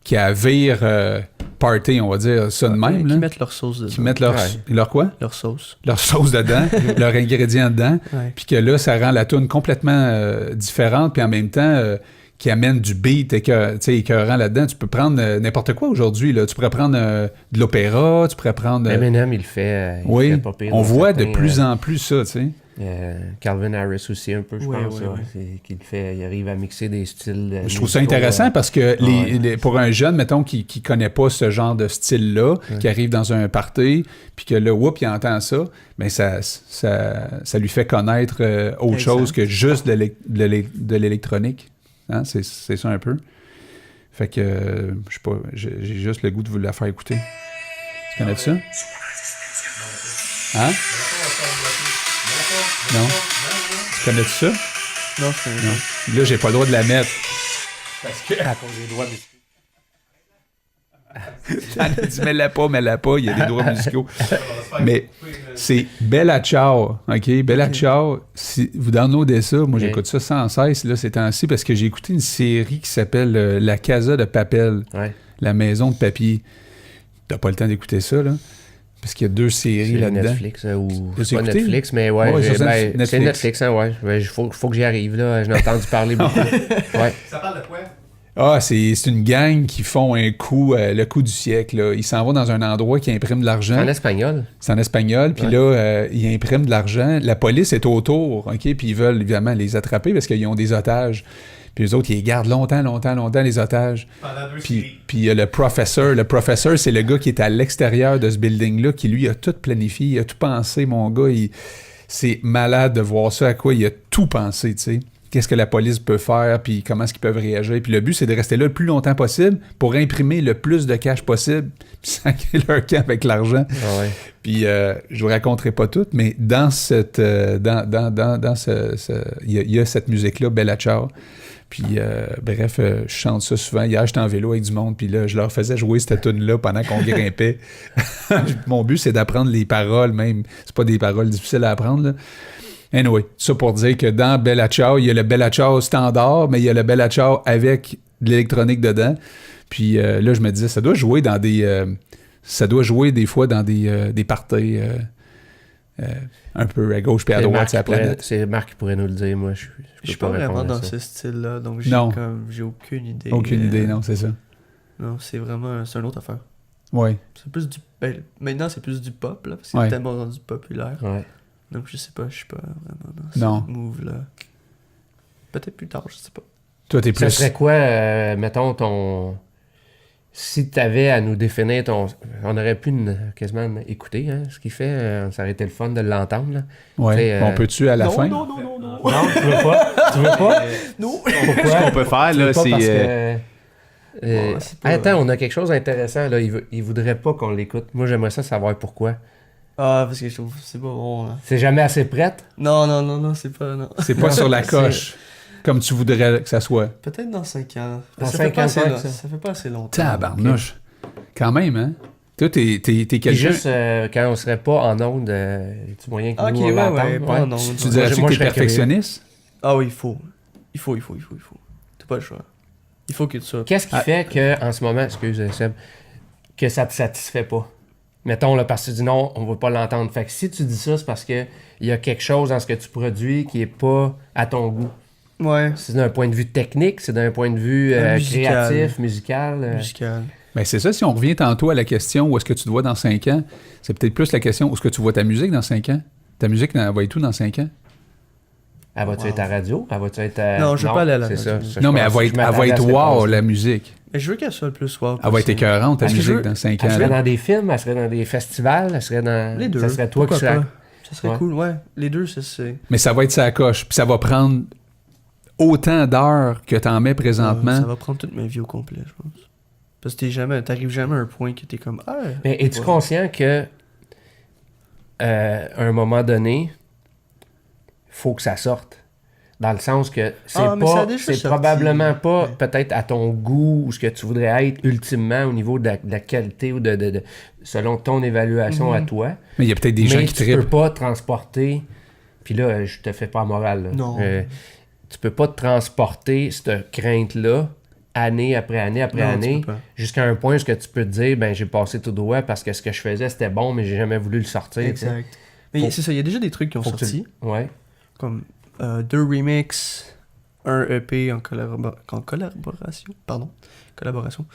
virent party, on va dire ça de même. Qui Là. mettent leur sauce dedans. Qui mettent leur quoi? Leur sauce. Leur sauce dedans, leurs ingrédients dedans. Ouais. Puis que là, ça rend la tune complètement différente. Puis en même temps... qui amène du beat écœurant là-dedans. Tu peux prendre n'importe quoi aujourd'hui. Là. Tu pourrais prendre de l'opéra, tu pourrais prendre... Eminem, il fait. oui, pas pire on dans voit certains, de plus en plus ça, tu sais. Calvin Harris aussi, un peu, je Ouais, pense. ouais, là. ouais. C'est qu'il fait, il arrive à mixer des styles. Je trouve ça musicaux, intéressant parce que ouais. pour un jeune, mettons, qui connaît pas ce genre de style-là, qui arrive dans un party, puis que là, whoop, il entend ça, mais ça lui fait connaître autre Exact. chose que juste de l'électronique. Hein? C'est ça un peu. Fait que, je sais pas, j'ai juste le goût de vous la faire écouter. Tu connais ça? Hein? Non? Tu connais ça? Non, je connais Non. pas. Là, j'ai pas le droit de la mettre. Parce que... À cause des droits Elle a dit, mets-la pas, il y a des droits musicaux. Mais c'est Bella Ciao, OK? Bella Ciao, si vous downloadez ça, moi j'écoute ça sans cesse, là, ces temps-ci, parce que j'ai écouté une série qui s'appelle La Casa de Papel, Ouais. La Maison de Papier. T'as pas le temps d'écouter ça, là? Parce qu'il y a 2 séries C'est là-dedans. Netflix, ou T'as-tu pas écouté? Netflix, mais ouais, Ouais, j'ai- sur ben, c'est Netflix, hein, ouais. Il faut que j'y arrive, là. J'en ai entendu parler beaucoup. Ouais. Ça parle de quoi? Ah, c'est une gang qui font un coup, le coup du siècle, là. Ils s'en vont dans un endroit qui imprime de C'est l'argent. en espagnol. C'est en espagnol, puis Ouais. là, ils impriment de l'argent. La police est autour, OK? Puis ils veulent évidemment les attraper parce qu'ils ont des otages. Puis les autres, ils les gardent longtemps, les otages. Pendant 2 Puis séries. il y a le professeur. Le professeur, c'est le gars qui est à l'extérieur de ce building-là, qui lui a tout planifié, il a tout pensé, mon gars. C'est malade de voir ça, à quoi il a tout pensé, tu sais. Qu'est-ce que la police peut faire, puis comment est-ce qu'ils peuvent réagir. Puis le but, c'est de rester là le plus longtemps possible pour imprimer le plus de cash possible, puis sacrer leur camp avec l'argent. Ah ouais. Puis je vous raconterai pas tout, mais dans cette il y a cette musique-là, Bella Ciao. Puis bref, je chante ça souvent. Hier, j'étais en vélo avec du monde, puis là, je leur faisais jouer cette tune-là pendant qu'on grimpait. Mon but, c'est d'apprendre les paroles, même. C'est pas des paroles difficiles à apprendre, là. Anyway, ça pour dire que dans Bella Ciao, il y a le Bella Ciao standard, mais il y a le Bella Ciao avec de l'électronique dedans. Puis là, je me disais, ça doit jouer des fois dans des parties un peu à gauche puis à C'est droite Marc sur la qui pourrait- planète. C'est Marc qui pourrait nous le dire, moi. Je Je suis peux pas vraiment répondre à dans ça. ce style-là, donc Non. j'ai aucune idée. Aucune idée, non, c'est ça. Non, c'est vraiment... C'est une autre affaire. Oui. C'est plus du... Ben, maintenant, c'est plus du pop, là, parce que Ouais. c'est tellement rendu populaire. Ouais. Donc, je sais pas, je suis pas vraiment dans Non. ce move-là. Peut-être plus tard, je sais pas. Toi, t'es Ça plus... serait quoi, mettons, ton... Si t'avais à nous définir ton... On aurait pu quasiment écouter, hein, ce qu'il fait. Ça aurait été le fun de l'entendre, là. Ouais. T'sais, On peut-tu à la fin? non. Non, tu veux pas? Tu veux pas? Non! Pourquoi? Ce qu'on peut faire, Tu veux là, pas c'est... parce que... Ouais, c'est pas- Attends, on a quelque chose d'intéressant, là. Il voudrait pas qu'on l'écoute. Moi, j'aimerais ça savoir pourquoi. Ah, parce que je trouve que c'est pas bon, là. C'est jamais assez prête? Non, c'est pas... Non. C'est pas Non, sur la c'est- coche, comme tu voudrais que ça soit. Peut-être dans 5 ans. Dans ça, 5 fait pas ans, assez, ça. ça fait pas assez longtemps. Tabarnouche. Quand même, hein? Toi, t'es Puis quelqu'un... juste, quand on serait pas en onde, y a moyen que Ok, nous, on ouais, l'entende? ouais, pas en onde. Tu Ouais. dirais-tu Moi, que je t'es serais perfectionniste? Ah oui, il faut. T'as pas le choix. Il faut que tu sois... Qu'est-ce qui fait que, en ce moment, excuse Seb, que ça te satisfait pas? Mettons, là, parce que tu dis non, on va pas l'entendre. Fait que si tu dis ça, c'est parce que il y a quelque chose dans ce que tu produis qui est pas à ton goût. Ouais, C'est d'un point de vue technique, c'est d'un point de vue Musical. créatif, musical. musical. Ben c'est ça, si on revient tantôt à la question où est-ce que tu te vois dans 5 ans, c'est peut-être plus la question où est-ce que tu vois ta musique dans 5 ans? Ta musique, elle va être où dans 5 ans? Elle va-tu être à radio? Elle va-tu être Non, je veux pas aller à la c'est radio. ça. Non, mais elle va être wow, la musique. Mais je veux qu'elle soit le plus wow. Elle va être possible. écœurante, ta Parce que je musique, veux- dans 5 Elle ans. serait là. dans des films, elle serait dans des festivals, elle serait dans... Les deux. Ça serait toi qui Pourquoi serais... pas? Ça serait Ouais. cool, ouais. Les deux, c'est... Mais ça va être sa coche, puis ça va prendre autant d'heures que t'en mets Ça présentement. va prendre toute ma vie au complet, je pense. Parce que t'arrives jamais à un point que t'es comme... Ah, Mais es-tu ouais. conscient que à un moment donné, faut que ça sorte? Dans le sens que c'est Ah, mais ça a pas, déjà c'est sorti. probablement pas Ouais. peut-être à ton goût ou ce que tu voudrais être ultimement au niveau de la qualité ou de selon ton évaluation à toi. Mais il y a peut-être des gens Mais qui tu trippent. peux pas transporter. Puis là, je te fais pas moral. Là. Non. Tu peux pas transporter cette crainte-là année après année après Non, tu année peux pas. jusqu'à un point où ce que tu peux te dire ben j'ai passé tout droit parce que ce que je faisais c'était bon mais j'ai jamais voulu le sortir. tu sais. Exact. Mais Faut- c'est ça, il y a déjà des trucs qui ont Faut que tu- sorti. Ouais. Comme 2 remixes, un EP en collaboration. Pardon. Collaboration.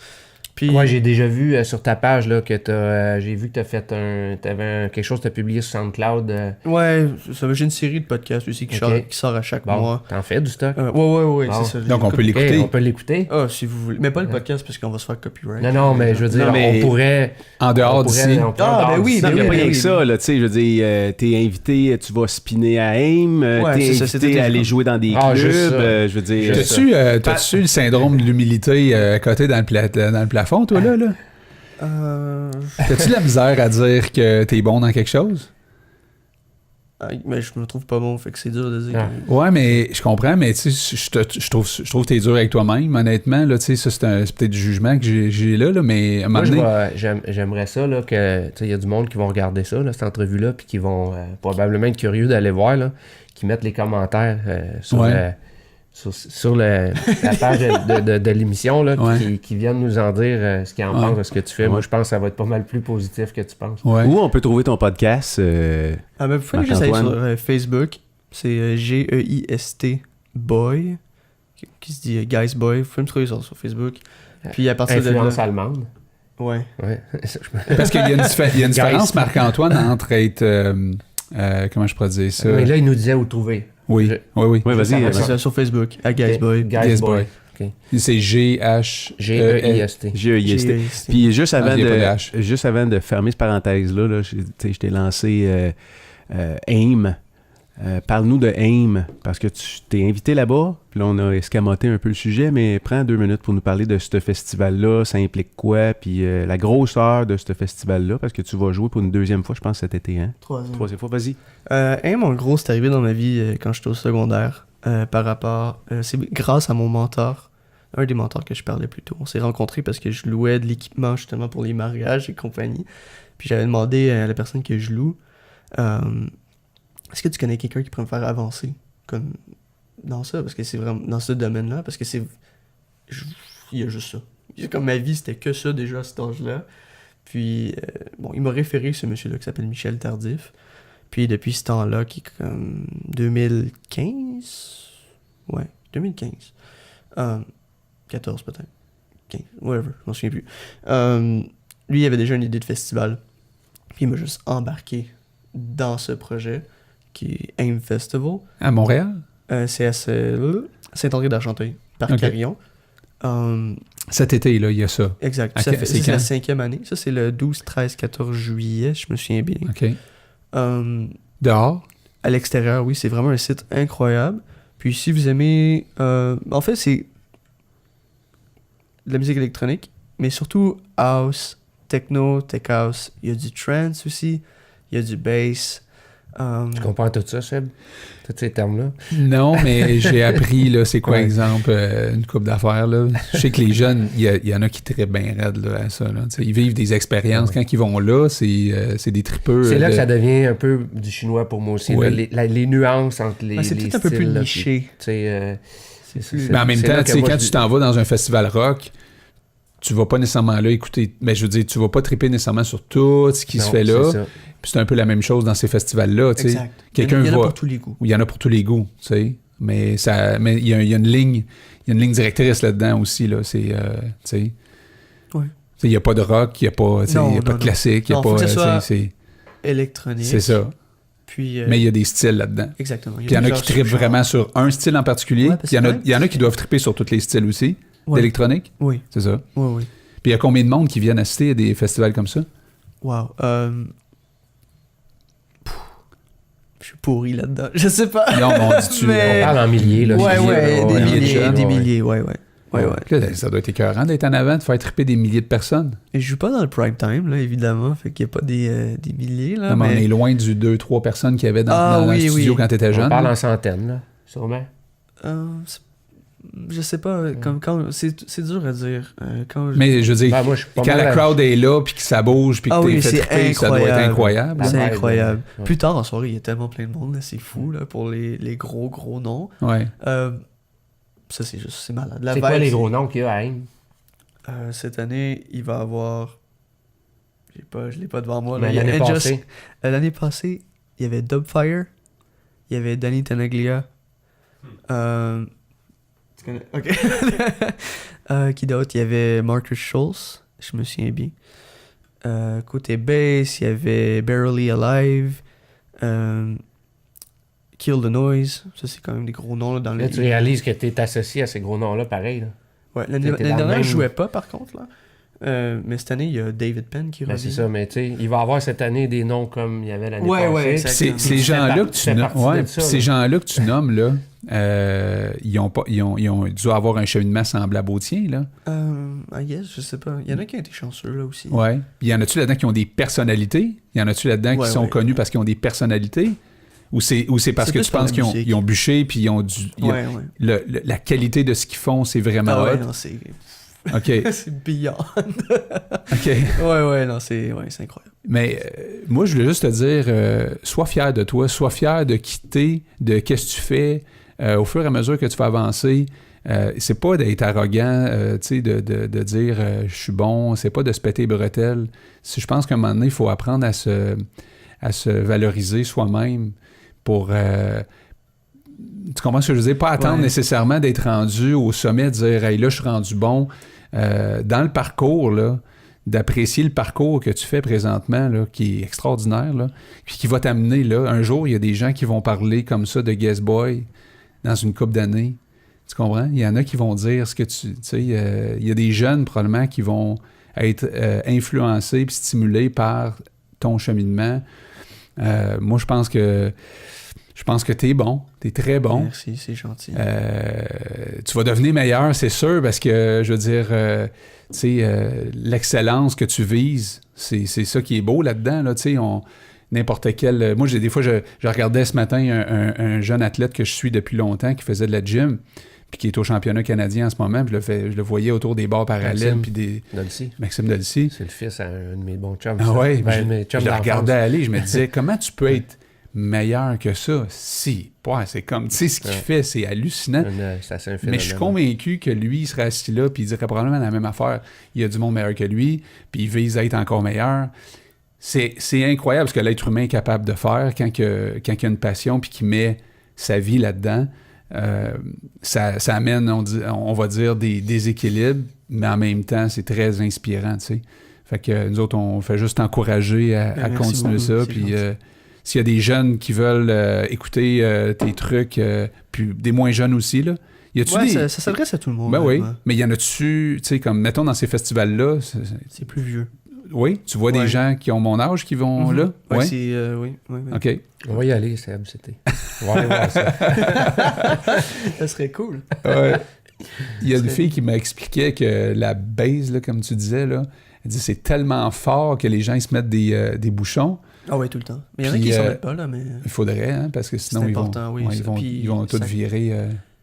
Puis, Ouais, j'ai déjà vu sur ta page là, que j'ai vu que t'as fait quelque chose que t'as publié sur SoundCloud. ouais, j'ai une série de podcasts aussi qui, Ok. qui sort à chaque Bon, mois. t'en fais du stock. Ouais, Bon. c'est ça. Donc, on peut Ok, l'écouter. on peut l'écouter. Ah, si vous voulez. Mais pas le podcast parce qu'on va se faire copyright. Non, mais je veux dire, Non, mais- on pourrait. En dehors d'ici. on pourrait en dehors ben oui, d'ici. Non, mais il n'y a oui, pas rien oui, que ça, là, tu sais, je veux dire, t'es invité, tu vas spinner à AIM, Ouais, t'es c'est ça, invité c'était à aller tout. jouer dans des Ah, juste clubs, ça. je veux dire... Juste T'as-tu le syndrome de l'humilité à côté dans le plafond, toi, là? T'as-tu de la misère à dire que t'es bon dans quelque chose? Mais je me trouve pas bon, fait que c'est dur de dire. Ah. Ouais, mais je comprends, mais tu sais, je trouve que t'es dur avec toi-même, honnêtement. Là, tu sais, ça, c'est peut-être du jugement que j'ai là, mais à un Moi, moment donné... j'aimerais ça, là, que, tu sais, il y a du monde qui vont regarder ça, là, cette entrevue-là, puis qui vont probablement être curieux d'aller voir, là, qui mettent les commentaires sur, Ouais. sur la page de l'émission, là, Ouais. qui viennent nous en dire ce qu'ils en Ouais. pensent de ce que tu fais. Ouais. Moi, je pense que ça va être pas mal plus positif que tu penses. Ouais. Où on peut trouver ton podcast? Ah, mais vous pouvez juste aller sur Marc-Antoine. Facebook. C'est GEIST Boy. Qui se dit Guys Boy. Vous pouvez me trouver sur Facebook. Puis à partir de Influence là. allemande. Ouais. Ouais. Parce qu'il y a une différence, Guys. Marc-Antoine, entre être... comment je pourrais dire ça? Mais là, il nous disait où trouver. Oui, oui. Ouais, vas-y. Ouais, C'est ça sur Facebook. À Guys Boy. Guys Boy. Ok. C'est G-H... GEIST. GEIST. GEIST. Puis juste Ah, avant, il y a pas de H. juste avant de fermer cette parenthèse-là, là, tu sais, je t'ai lancé AIM. Parle-nous de AIM, parce que tu t'es invité là-bas, puis là on a escamoté un peu le sujet, mais prends 2 minutes pour nous parler de ce festival-là, ça implique quoi, puis la grosseur de ce festival-là, parce que tu vas jouer pour une 2e fois, je pense, cet été, hein? 3e fois, vas-y. AIM, en gros, c'est arrivé dans ma vie quand j'étais au secondaire. Par rapport... c'est grâce à mon mentor, un des mentors que je parlais plus tôt. On s'est rencontrés parce que je louais de l'équipement justement pour les mariages et compagnie. Puis j'avais demandé à la personne que je loue, est-ce que tu connais quelqu'un qui pourrait me faire avancer comme dans ça? Parce que c'est vraiment dans ce domaine-là. Parce que il y a juste ça. Comme ma vie, c'était que ça déjà à cet âge-là. Puis, bon, il m'a référé ce monsieur-là qui s'appelle Michel Tardif. Puis depuis ce temps-là, qui est comme 2015? Ouais, 2015. 14 peut-être. 15, whatever, je m'en souviens plus. Lui, il avait déjà une idée de festival. Puis il m'a juste embarqué dans ce projet qui est AIM Festival. À Montréal? C'est à Saint-André d'Argenteuil, Parc Ok. Carillon. Cet été, là, il y a ça. Exact. Ok, Ça fait- c'est c'est la quand? 5e année. Ça, c'est le 12, 13, 14 juillet, je me souviens bien. OK. Euh, Dehors? à l'extérieur, oui, c'est vraiment un site incroyable. Puis si vous aimez... en fait, c'est de la musique électronique, mais surtout house, techno, tech house. Il y a du trance aussi, il y a du bass. Tu comprends tout ça, Seb? Tous ces termes-là? Non, mais j'ai appris, là, c'est quoi, Ouais. exemple, une couple d'affaires, là. Je sais que les jeunes, il y en a qui trippent bien raide, là, à ça, là. Tu sais, ils vivent des expériences. Ouais. Quand ils vont là, c'est des tripeux. C'est là que ça devient un peu du chinois pour moi aussi. Oui. Là, les nuances entre les c'est les peut-être un peu plus styles, là, niché. puis, tu sais, plus- Mais en même c'est temps, là tu que sais, moi, quand je- tu t'en vas dans un festival rock, tu vas pas nécessairement là écouter... Mais je veux dire, tu vas pas tripper nécessairement sur tout ce qui se Non, fait là. c'est ça. Puis c'est un peu la même chose dans ces festivals-là, tu sais. Exact. Quelqu'un il y en a va- pour tous les goûts. Où il y en a pour tous les goûts, tu sais. Mais il y a une ligne, il y a une ligne directrice là-dedans aussi, là. C'est, tu sais. Ouais. Tu sais, il n'y a pas de rock, il n'y a pas, tu sais, Non, il y a pas non, de classique, il n'y a non. Non, pas... faut que ça tu sais, soit c'est Électronique. c'est ça. Puis, Mais il y a des styles là-dedans. exactement. Puis il y en a qui trippent vraiment sur un style en particulier. Ouais, parce Il y en a, que- il y en a qui doivent tripper sur tous les styles aussi, Ouais. d'électronique. Oui, C'est ça. oui, oui. Puis il y a combien de monde qui viennent assister à des festivals comme ça? Wow. Je suis pourri là-dedans. Je sais pas. Non, mais on dit-tu... Mais- On parle en milliers, là. Ouais, je ouais, dis, des ouais, milliers, ouais, des ouais. milliers, ouais. Là, ça doit être écœurant d'être en avant, de faire tripper des milliers de personnes. Et je joue pas dans le prime time, là, évidemment. Fait qu'il y a pas des milliers, là. Non, mais on mais... est loin du 2-3 personnes qu'il y avait dans, Ah, dans oui, le studio oui. quand tu étais On jeune. parle en centaines, là, sûrement. Je sais pas, comme quand... C'est dur à dire. Quand je- Mais je veux dire, Ben, moi, je suis pas quand mal la à- crowd est là, puis que ça bouge, puis que Ah t'es oui, fait c'est tripper, ça doit être incroyable. incroyable. La C'est vibe, incroyable. ouais. Plus tard en soirée, il y a tellement plein de monde, là, c'est fou, là, pour les gros noms. Ouais. Ça, c'est juste, c'est malade. La C'est quoi vibe, les gros noms qu'il y a à AIM? cette année, il va avoir... Je l'ai pas devant moi. Là. Mais Il y a l'année Angels- passée. L'année passée, il y avait Dubfire, il y avait Danny Tenaglia. Tu connais? Ok. Qui d'autre? Il y avait Marcus Schultz. je me souviens bien. Côté bass, il y avait Barely Alive, Kill the Noise. Ça, c'est quand même des gros noms là, dans Là, les... tu réalises que t'es associé à ces gros noms-là, pareil. Là. Ouais, T'es l'année dans le dernière, même- je jouais pas, par contre, là. Mais cette année, il y a David Penn qui Ben, revient. c'est ça, mais tu sais, il va y avoir cette année des noms comme il y avait l'année Ouais, passée. ouais, Puis exactement. ces gens-là que tu tu fais nommes, partie de ça, ces là. gens-là que tu nommes, là, ils ont dû avoir un cheminement semblable au tien, là. I guess, je sais pas. Il y en a qui ont été chanceux, là, aussi. Ouais. Il y en a-tu là-dedans qui ont des personnalités? Il y en a-tu là-dedans Ouais, qui sont ouais. connus parce qu'ils ont des personnalités? Ou c'est parce C'est que plus tu par penses la qu'ils ont, musique. ils ont bûché puis ils ont Ouais. la qualité de ce qu'ils font, c'est vraiment Ah ouais, hot? non, c'est... OK. c'est beyond. OK. Ouais, non, c'est incroyable. Mais moi, je voulais juste te dire, sois fier de toi, sois fier de quitter, de qu'est-ce que tu fais au fur et à mesure que tu vas avancer. C'est pas d'être arrogant, tu sais, de dire je suis bon, c'est pas de se péter les bretelles. Je pense qu'à un moment donné, il faut apprendre à se valoriser soi-même pour... tu comprends ce que je veux dire? Pas attendre Ouais. nécessairement d'être rendu au sommet, de dire hey, là, je suis rendu bon. Dans le parcours, là, d'apprécier le parcours que tu fais présentement, là, qui est extraordinaire, là, puis qui va t'amener, là, un jour, il y a des gens qui vont parler comme ça de Guess Boy dans une couple d'années. Tu comprends? Il y en a qui vont dire ce que tu sais, il y a des jeunes, probablement, qui vont être influencés puis stimulés par ton cheminement. Moi, je pense que t'es bon, t'es très bon. Merci, c'est gentil. Tu vas devenir meilleur, c'est sûr, parce que, je veux dire, tu sais, l'excellence que tu vises, c'est ça qui est beau là-dedans, là, tu sais, n'importe quel... Moi, des fois, je regardais ce matin un jeune athlète que je suis depuis longtemps qui faisait de la gym, puis qui est au championnat canadien en ce moment, puis je le voyais autour des bars parallèles, Maxime. puis des... Dolcy. Maxime Dolcy. C'est le fils à un de mes bons chums. Ah ça. ouais, Ben, je mes chums le d'enfance. regardais aller, je me disais, comment tu peux être meilleur que ça? Si, ouais, c'est comme, tu sais, ce qu'il Ouais. fait, c'est hallucinant. C'est assez un Mais phénomène. je suis convaincu que lui, il serait assis là, puis il dirait probablement la même affaire. Il y a du monde meilleur que lui, puis il vise à être encore meilleur. C'est incroyable ce que l'être humain est capable de faire quand il a une passion, puis qu'il met sa vie là-dedans. Ça amène, on va dire, des déséquilibres, mais en même temps, c'est très inspirant, tu sais. Fait que nous autres, on fait juste encourager à Merci continuer beaucoup, ça, c'est puis... gentil. s'il y a des jeunes qui veulent écouter tes trucs, puis des moins jeunes aussi, là, y a-tu Ouais, des... ça s'adresse à tout le monde. Ben oui, honnêtement. mais y en a-tu, tu sais, comme, mettons, dans ces festivals-là, C'est plus vieux. oui, tu vois des Ouais. gens qui ont mon âge qui vont là? Ouais, Ouais. c'est... oui. OK. On va y aller, Seb, c'était. On va aller voir ça. Ça serait cool. Ouais. Il y a une fille qui m'a expliqué que la base, là, comme tu disais, là, elle dit c'est tellement fort que les gens ils se mettent des bouchons. Ah ouais, tout le temps. Mais il y en a Puis, qui s'en mettent pas, là, mais Il faudrait, hein, parce que sinon C'est ils vont, important, oui, ça. Puis, ils vont tout ça- virer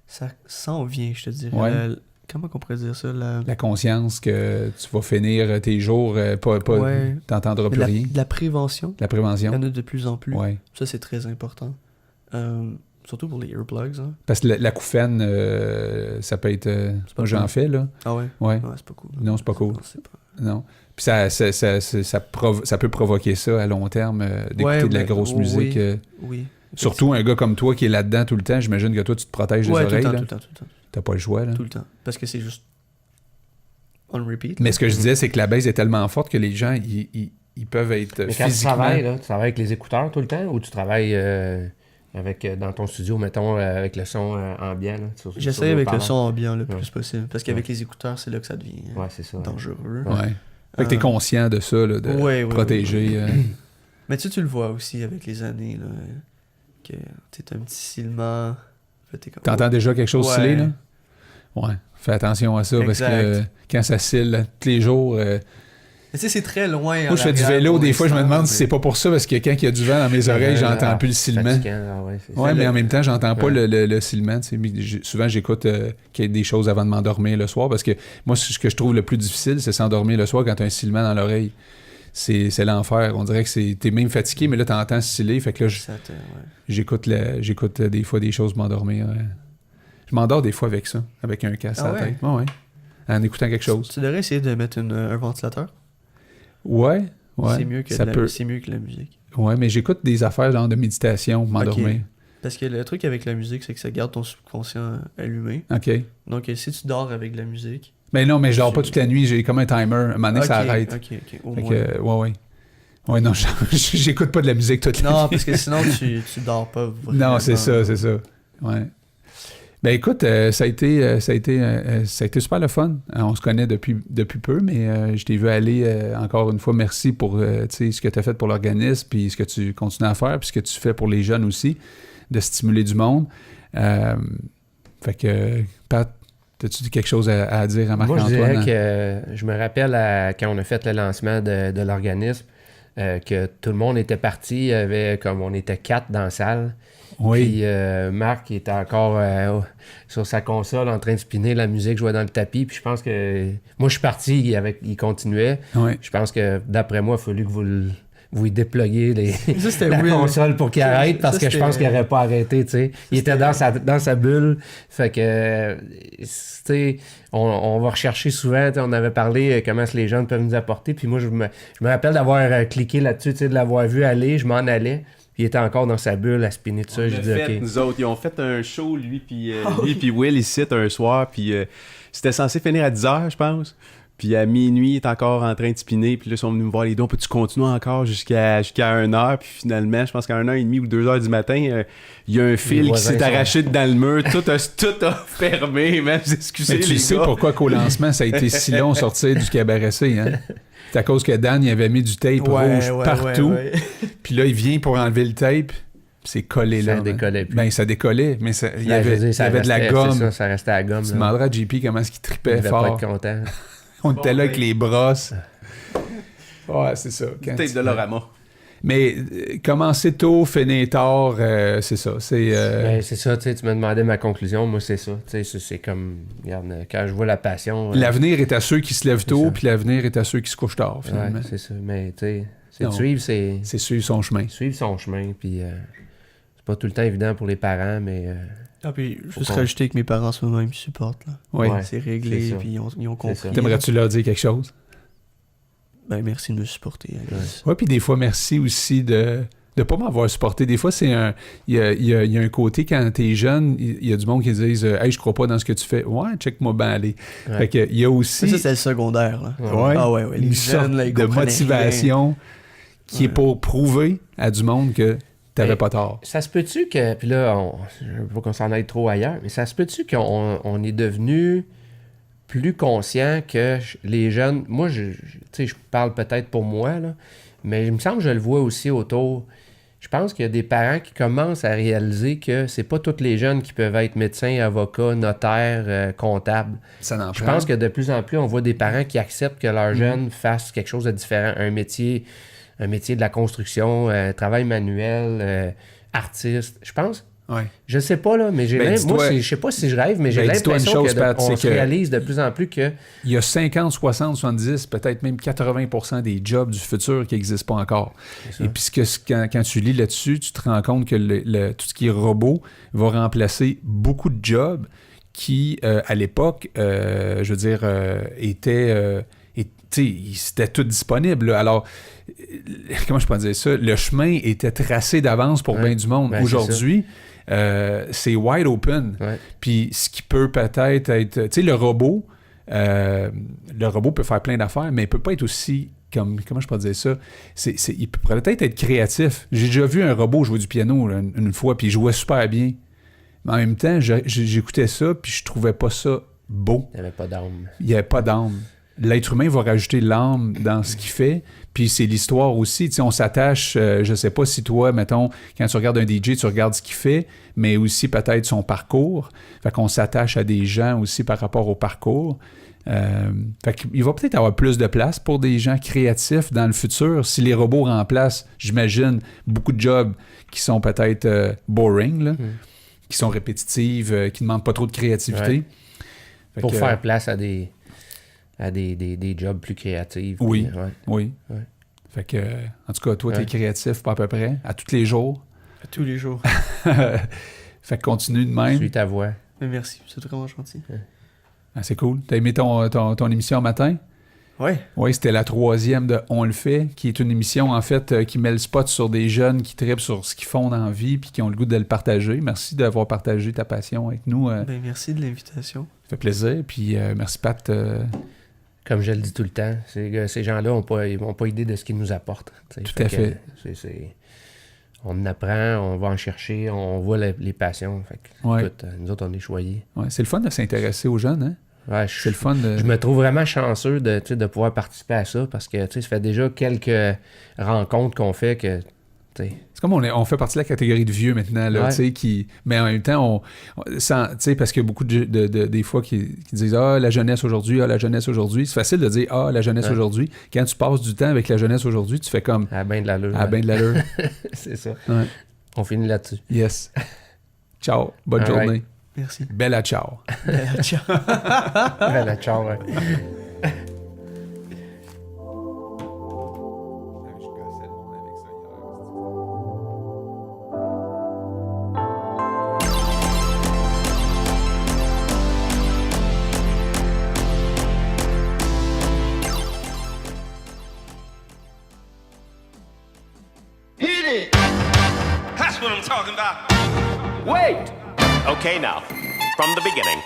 ça s'en vient, je te dirais. Ouais. Comment qu'on pourrait dire ça? la conscience que tu vas finir tes jours, pas Ouais. t'entendras plus de rien. la prévention. De la Il y prévention. en a de plus en plus. Ouais. Ça, c'est très important. Surtout pour les earplugs. Hein. Parce que l'acouphène, ça peut être. C'est pas Moi, j'en cool. fais, là. Ah ouais? Ouais. Ouais, c'est pas cool. Non, c'est pas cool. Non, c'est pas... Non. Puis ça peut provoquer ça à long terme, d'écouter Ouais, de la ben, grosse oui. musique. Oui. Surtout un gars comme toi qui est là-dedans tout le temps, j'imagine que toi, tu te protèges les Ouais, oreilles. tout là. le temps. T'as pas le choix, là. Tout le temps. Parce que c'est juste on repeat. Mais ce que je disais, c'est que la baisse est tellement forte que les gens, ils peuvent être Mais quand tu physiquement... travailles, là, tu travailles avec les écouteurs tout le temps ou tu travailles dans ton studio, mettons, avec le son ambiant? Là, sur J'essaie le avec le haut-parleur? son ambiant le plus Ouais. possible. Parce qu'avec les écouteurs, c'est là que ça devient Ouais, c'est ça. dangereux. Ouais. Fait que t'es conscient de ça, là, de Ouais, ouais, protéger... Mais tu le vois aussi avec les années, là, que t'es un petit silement. Fait, t'es comme... T'entends déjà quelque chose Ouais. scellé, là? Ouais. Fais attention à ça, parce que Exact. quand ça scille, là, tous les jours... Mais tu sais, c'est très loin. Moi, je fais du vélo, des fois, je me demande si c'est pas pour ça, parce que quand il y a du vent dans mes oreilles, j'entends plus le silement. Ouais, c'est Ouais, ça. mais en même temps, j'entends pas Ouais. le silement. Tu sais. Souvent, j'écoute qu'il y ait des choses avant de m'endormir le soir, parce que moi, ce que je trouve le plus difficile, c'est s'endormir le soir quand t'as un silement dans l'oreille. C'est l'enfer. On dirait que t'es même fatigué, mais là, t'entends sciller. Fait que là, j'écoute des fois des choses m'endormir. Je m'endors des fois avec ça, avec un casque Ah à la ouais? tête. Ouais. En écoutant quelque chose. Tu devrais essayer de mettre un ventilateur. Ouais. C'est mieux que ça peut. c'est mieux que la musique. Ouais, mais j'écoute des affaires genre de méditation pour m'endormir. Parce que le truc avec la musique, c'est que ça garde ton subconscient allumé. OK. Donc, si tu dors avec de la musique, Mais non, mais je dors pas toute la nuit, j'ai comme un timer. À un moment donné, ça arrête. Ok, au Fait moins. que, ouais. Ouais, non, j'écoute pas de la musique toute la nuit. Non, parce que sinon, tu dors pas vraiment. Non, c'est ça. Ouais. Ben écoute, ça a été super le fun. On se connaît depuis peu, mais je t'ai vu aller encore une fois. Merci pour ce que tu as fait pour l'organisme, puis ce que tu continues à faire, puis ce que tu fais pour les jeunes aussi, de stimuler du monde. Fait que, Pat, as-tu quelque chose à dire à Marc-Antoine? Moi, je dirais que je me rappelle quand on a fait le lancement de l'organisme, que tout le monde était parti, on était 4 dans la salle. Oui. Puis Marc il était encore sur sa console en train de spinner la musique, jouait dans le tapis. Puis je pense que moi je suis parti, il continuait. Oui. Je pense que d'après moi, il a fallu que vous y dépluguiez Ça, la console pour qu'il arrête, parce que je pense qu'il n'aurait pas arrêté, tu sais. Il était dans sa bulle. Fait que, tu sais, on va rechercher souvent, on avait parlé comment les jeunes peuvent nous apporter. Puis moi, je me rappelle d'avoir cliqué là-dessus, tu sais, de l'avoir vu aller, je m'en allais. Puis il était encore dans sa bulle à spinner tout ça. J'ai dit, OK. Nous autres, ils ont fait un show, lui puis Will, ici, un soir. Puis c'était censé finir à 10h, je pense. Puis à minuit, il est encore en train de spinner. Puis là, ils sont venus me voir les deux. Peux-tu continuer encore jusqu'à 1h? Puis finalement, je pense qu'à 1h30 ou 2h du matin, il y a un fil qui s'est arraché dans le mur. Tout a fermé. Même, excusez Mais tu les sais gars. pourquoi qu'au lancement, ça a été si long sortir du cabaret C, hein? C'est à cause que Dan, il avait mis du tape rouge partout. Ouais. Puis là, il vient pour enlever le tape. C'est collé là. Ça décollait plus. Ben, ça décollait, mais il y Ben, je veux avait, dire, ça il y avait de la restait- gomme. c'est ça restait à la gomme. Tu là. demanderas à JP comment est-ce qu'il Il tripait devait fort. pas être content. On était là avec les brosses. Ouais, c'est ça. Quand Tête tu- de Lorama. Mais commencer tôt, finir tard, c'est ça. C'est, Ben, c'est ça, tu sais, tu m'as demandé ma conclusion. Moi, c'est ça. Tu sais, c'est comme, regarde, quand je vois la passion. l'avenir est à ceux qui se lèvent c'est tôt, ça. puis l'avenir est à ceux qui se couchent tard, finalement. Ouais, c'est ça. Mais, tu sais, c'est de Non. suivre, C'est suivre son chemin. suivre son chemin. Puis, c'est pas tout le temps évident pour les parents, mais. Ah, puis juste Faut qu'on- rajouter que mes parents en ce moment, ils me supportent. Là. Oui. Ouais. C'est réglé, c'est ça. puis ils ont compris. ça. T'aimerais-tu leur dire quelque chose? Ben, merci de me supporter. I guess. Oui, puis des fois, merci aussi de ne pas m'avoir supporté. Des fois, c'est un. Il y a un côté, quand t'es jeune, il y a du monde qui disent Hey, je crois pas dans ce que tu fais. Ouais, check-moi bien aller. Ouais. Fait que, il y a aussi Ça, c'est le secondaire. Là. ouais, Ah ouais, les une jeunes, sorte là, ils de comprenaient motivation qui est Ouais. pour prouver à du monde que t'avais Ben, pas tort. Ça se peut-tu que. Puis là, je veux pas qu'on s'en aille trop ailleurs, mais ça se peut-tu qu'on est devenu plus conscient que les jeunes. Moi, tu sais, je parle peut-être pour moi, là, mais il me semble que je le vois aussi autour. Je pense qu'il y a des parents qui commencent à réaliser que c'est pas tous les jeunes qui peuvent être médecins, avocats, notaires, comptables. Ça n'en Je pense que de plus en plus, on voit des parents qui acceptent que leurs jeunes fassent quelque chose de différent, un métier de la construction, travail manuel, artiste. Je pense, Ouais. je sais pas là, mais Ben, dis-toi- moi, je sais pas si je rêve, mais j'ai Ben, dis-toi une l'impression chose, Pat, qu'on c'est se que- réalise de plus en plus que Il y a 50, 60, 70, peut-être même 80% des jobs du futur qui n'existent pas encore. ça. Et puis quand tu lis là-dessus, tu te rends compte que tout ce qui est robot va remplacer beaucoup de jobs qui, à l'époque, je veux dire, étaient... c'était tout disponible. Là. Alors, comment je peux dire ça? Le chemin était tracé d'avance pour Ouais. bien du monde. Ben, c'est Aujourd'hui, c'est wide open. Ouais. Puis ce qui peut peut-être être... Tu sais, le robot peut faire plein d'affaires, mais il peut pas être aussi... Comment je peux dire ça? Il pourrait peut-être être créatif. J'ai déjà vu un robot jouer du piano là, une fois, puis il jouait super bien. Mais en même temps, j'écoutais ça, puis je trouvais pas ça beau. il n'y avait pas d'âme. Il n'y avait pas d'âme. L'être humain va rajouter l'âme dans ce qu'il fait, puis c'est l'histoire aussi. Tu sais, on s'attache, je sais pas si toi, mettons, quand tu regardes un DJ, tu regardes ce qu'il fait, mais aussi peut-être son parcours. Fait qu'on s'attache à des gens aussi par rapport au parcours. Fait qu'il va peut-être avoir plus de place pour des gens créatifs dans le futur. Si les robots remplacent, j'imagine, beaucoup de jobs qui sont peut-être boring, là, qui sont répétitifs, qui ne demandent pas trop de créativité. Ouais. Fait Pour que, faire place à des jobs plus créatifs. Oui. puis, ouais. Oui. Ouais. Fait que, en tout cas, toi, t'es Ouais. créatif, pas à peu près, à tous les jours. À tous les jours. Fait que continue de même. Suis ta voix. Mais merci, c'est vraiment gentil. Ah, c'est cool. T'as aimé ton émission matin? Ouais. Oui, c'était la 3e de On le fait, qui est une émission, en fait, qui met le spot sur des jeunes qui trippent sur ce qu'ils font dans la vie puis qui ont le goût de le partager. Merci d'avoir partagé ta passion avec nous. Ben, merci de l'invitation. Ça fait plaisir. Puis merci, Pat. Comme je le dis tout le temps, ces gens-là n'ont pas idée de ce qu'ils nous apportent. Tout à fait. On en apprend, on va en chercher, on voit les passions. Fait que, Ouais. écoute, nous autres, on est choyés. Ouais, c'est le fun de s'intéresser aux jeunes, hein? Ouais, C'est le fun de... Je me trouve vraiment chanceux de pouvoir participer à ça parce que ça fait déjà quelques rencontres qu'on fait que. C'est comme on fait partie de la catégorie de vieux maintenant, là, Ouais. tu sais, mais en même temps, tu sais, parce qu'il y a beaucoup des fois qui disent « Ah, la jeunesse aujourd'hui, la jeunesse aujourd'hui ». C'est facile de dire « Ah, la jeunesse aujourd'hui ». Quand tu passes du temps avec la jeunesse aujourd'hui, tu fais comme À ben de l'allure. « Ah, ben de l'allure C'est ça. ». Ouais. On finit là-dessus. Yes. Ciao. Bonne All journée. right. Merci. Bella ciao. Ciao. Bella ciao. Ouais. That's what I'm talking about. Wait! Okay, now, from the beginning.